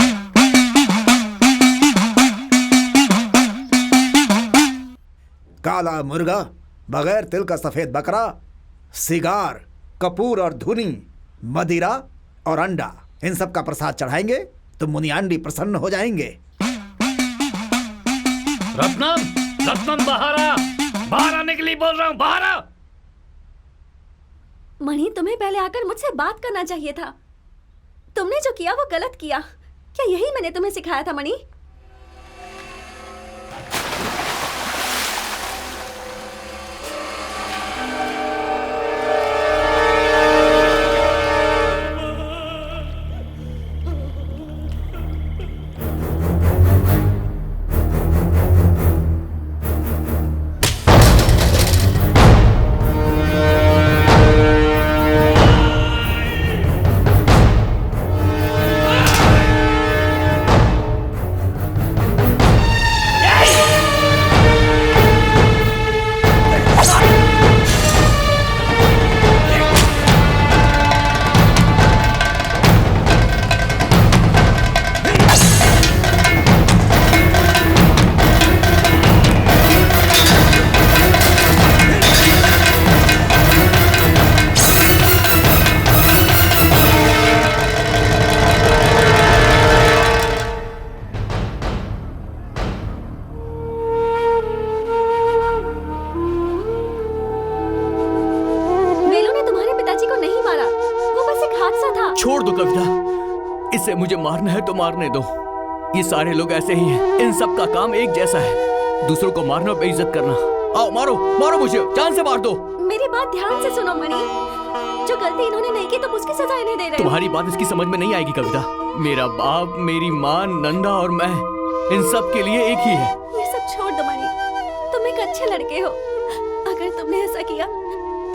काला मुर्गा, बगैर तिल का सफेद बकरा, सिगार, कपूर और धुनी, मदिरा और अंडा, इन सब का प्रसाद चढ़ाएंगे तो मुनियाण्डी प्रसन्न हो जाएंगे। रत्नम, रत्नम बाहर आ, बाहर आने के लिए बोल रहा हूँ, बाहर आ। मणि, तुम्हें पहले आकर मुझसे बात करना चाहिए था। तुमने जो किया वो गलत किया। क्या यही मैंने तुम्हें सिखाया था मणि? छोड़ दो कविता, इसे मुझे मारना है तो मारने दो। ये सारे लोग ऐसे ही हैं, इन सब का काम एक जैसा है, दूसरों को मारना और बेइज्जत करना। आओ मारो, मारो मुझे, जान से मार दो। मेरी बात ध्यान से सुनो मणि, जो गलती इन्होंने नहीं की तुम उसकी सजा इन्हें दे रहे हो। तुम्हारी बात इसकी समझ में नहीं आएगी कविता। मेरा बाप, मेरी माँ, नंदा और मैं, इन सब के लिए एक ही है। ये सब छोड़ दो मणि, तुम एक अच्छे लड़के हो। अगर तुमने ऐसा किया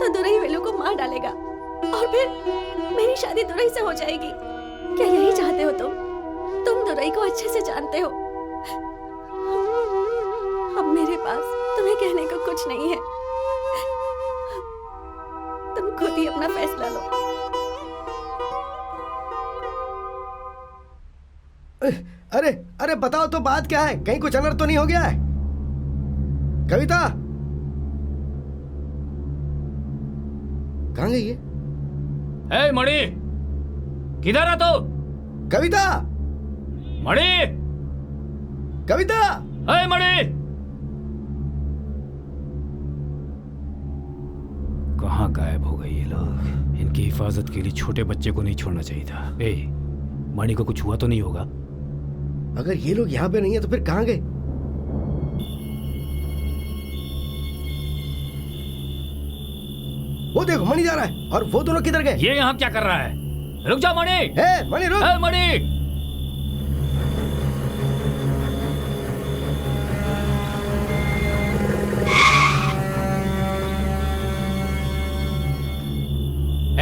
तो दुरई वेलू को मार डालेगा और फिर मेरी शादी दुरई से हो जाएगी। क्या यही चाहते हो तुम? तुम दुरई को अच्छे से जानते हो। अब मेरे पास तुम्हें कहने को कुछ नहीं है, तुम खुद ही अपना फैसला लो। अरे अरे बताओ तो बात क्या है, कहीं कुछ अनर्थ तो नहीं हो गया है? कविता कहाँ गई है? ए मणि, किधर है तू? कविता, मणि, कविता, ए मणि, कहाँ गायब हो गए ये लोग? इनकी हिफाजत के लिए छोटे बच्चे को नहीं छोड़ना चाहिए था। ए, मणि को कुछ हुआ तो नहीं होगा? अगर ये लोग यहाँ पे नहीं है तो फिर कहाँ गए? वो देखो मणि जा रहा है। और वो दोनों किधर गए? ये यहाँ क्या कर रहा है? रुक जा मणि! मणि रुक! मणि!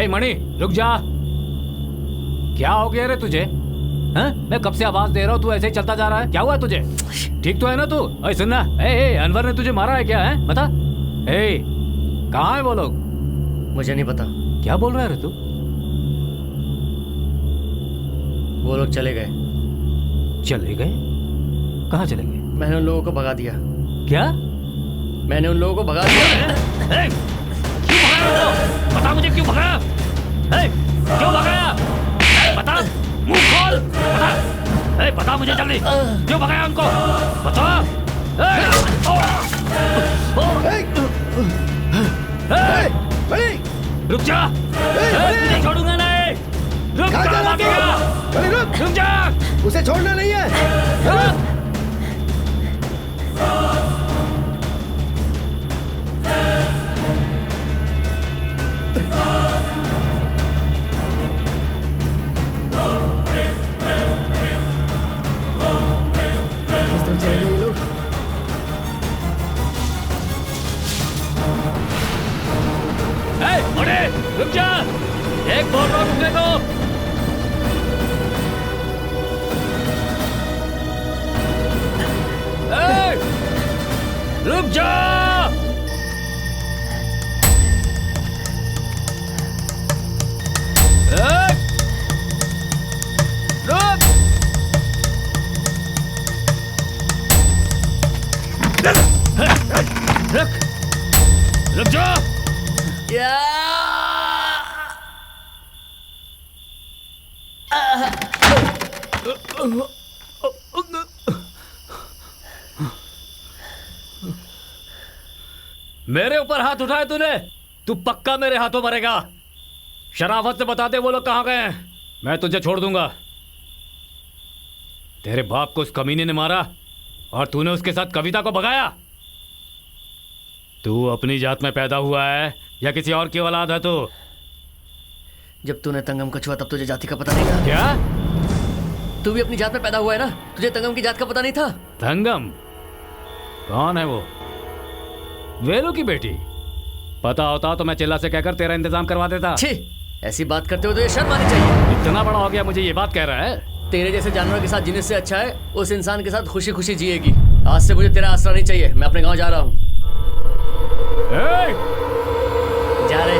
मणि रुक जा! क्या हो गया रे तुझे? हाँ? मैं कब से आवाज दे रहा हूँ, तू ऐसे ही चलता जा रहा है। क्या हुआ है तुझे? ठीक तो है ना तू? अरे सुनना, अनवर ने तुझे मारा है क्या? है बता। कहाँ है वो लोग? मुझे नहीं पता। क्या बोल रहा है रे तू? वो लोग चले गए। चले गए? कहाँ चले गए? मैंने उन लोगों को भगा दिया। क्या? मैंने उन लोगों को भगा दिया। क्यों भगाया? बता मुझे, क्यों भगाया? क्यों भगाया? बता, मुंह खोल, बता। बता मुझे जल्दी, क्यों भगाया उनको? बता। रुक जा, तुझे छोड़ूंगा नहीं। रुक जा, भागेगा। रुक जा, उसे छोड़ना नहीं है। रुक जा, एक बोल रहा हूं रुकने को। रुक जा। रुक जा। मेरे ऊपर हाथ उठाए तूने, तू पक्का मेरे हाथों मरेगा। शराफत से बता दे वो लोग कहाँ गए हैं, मैं तुझे छोड़ दूंगा। तेरे बाप को उस कमीने ने मारा और तूने उसके साथ कविता को भगाया। तू अपनी जात में पैदा हुआ है या किसी और की औलाद है तू? जब तूने तंगम को छुआ तब तुझे जाति का पता नहीं था। क्या? तू भी अपनी जात में पैदा हुआ है ना, तुझे तंगम की जात का पता नहीं था? तंगम कौन है वो? वेलू की बेटी? पता होता तो मैं चिल्ला से कहकर तेरा इंतजाम करवा देता। छी, ऐसी बात करते हो तो ये शर्म आनी चाहिए। इतना बड़ा हो गया मुझे ये बात कह रहा है? तेरे जैसे जानवर के साथ जीने से अच्छा है उस इंसान के साथ खुशी खुशी जिएगी। आज से मुझे तेरा आसरा नहीं चाहिए, मैं अपने गांव जा रहा हूँ। जा रहे।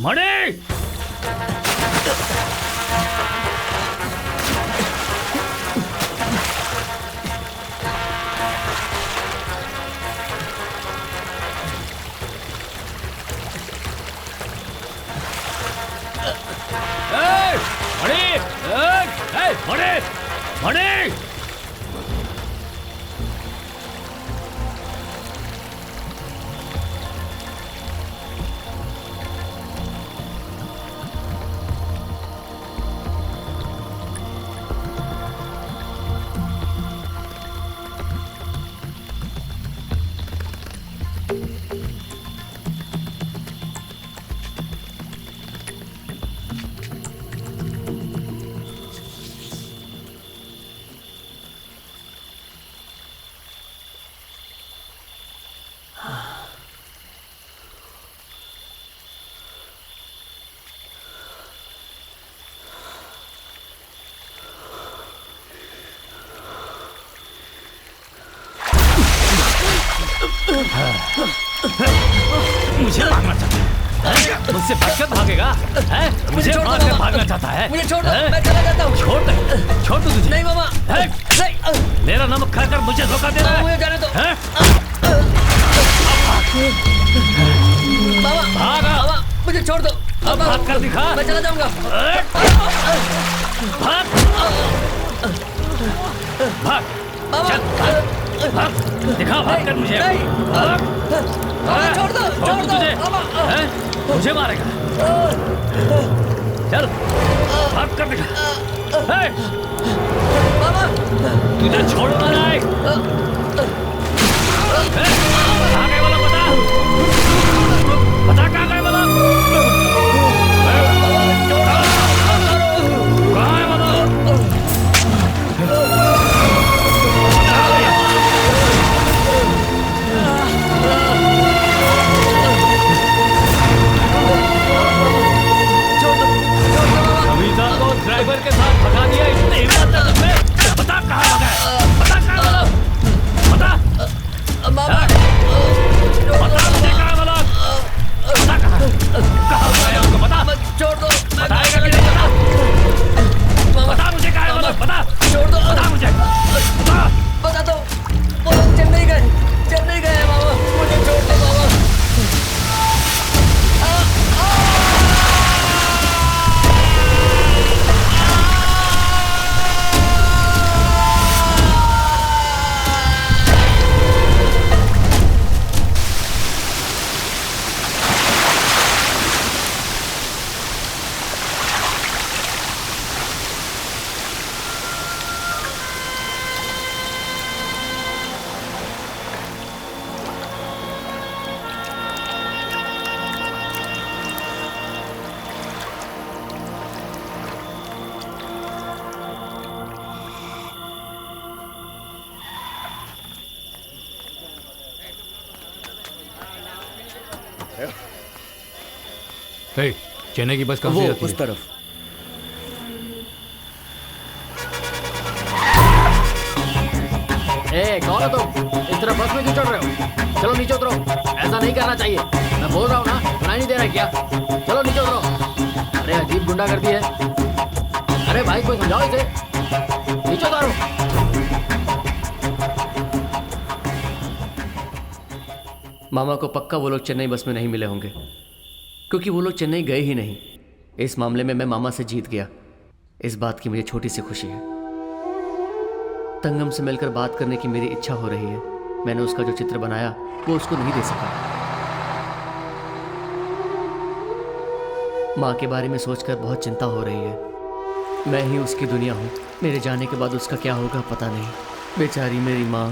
मणि! मणि! मुझे भागना चाहता है? मुझसे भागकर भागेगा? मुझे मारकर भागना चाहता है? मुझे छोड़ दो, मैं चला जाता हूँ। छोड़ दे, छोड़ दो तुझे। नहीं मामा, नहीं। मेरा नमक खाकर मुझे धोखा दे रहा है? मुझे जाने दो। मामा, मुझे छोड़ दो। अब भाग कर दिखा। मैं चला जाऊंगा। भाग, भाग, चल, भाग, दिखा भाग कर मुझे। भाग, छोड़ दो, छोड़ दो तुझे। मुझे मारेगा? चल, भाग कर दिखा। तुझे छोड़ना नहीं। कहाँ गए बोला? बता कहाँ गए बोला? कहाँ है बोला? कविता को ड्राइवर के साथ भगा दिया, इतनी हिम्मत है तुमने? बता कहाँ भगा? बता कहाँ बोला? बता मुझे कहाँ बोला? बता कहाँ गया हमको? बता, छोड़ दो। बताएगा कि नहीं? बता मुझे कहाँ बोला? बता, छोड़ दो। बता मुझे, बता दो। वो लोग चेन्नई गए हैं मामा, मुझे छोड़ दो मामा। चेन्नई की बस कहाँ से जाती है? उस तरफ। कौन हो तुम? इस तरह बस में क्यों चढ़ रहे हो? चलो नीचे उतरो। ऐसा नहीं करना चाहिए, मैं बोल रहा हूँ ना, सुनाई नहीं दे रहा क्या? चलो नीचे उतरो। अरे अजीब गुंडागर्दी है। अरे भाई कोई समझाओ इसे, नीचे उतारो। मामा को पक्का वो लोग चेन्नई बस में नहीं मिले होंगे, क्योंकि वो लोग चेन्नई गए ही नहीं। इस मामले में मैं मामा से जीत गया, इस बात की मुझे छोटी सी खुशी है। तंगम से मिलकर बात करने की मेरी इच्छा हो रही है। मैंने उसका जो चित्र बनाया वो उसको नहीं दे सका। माँ के बारे में सोचकर बहुत चिंता हो रही है। मैं ही उसकी दुनिया हूँ। मेरे जाने के बाद उसका क्या होगा पता नहीं। बेचारी मेरी माँ।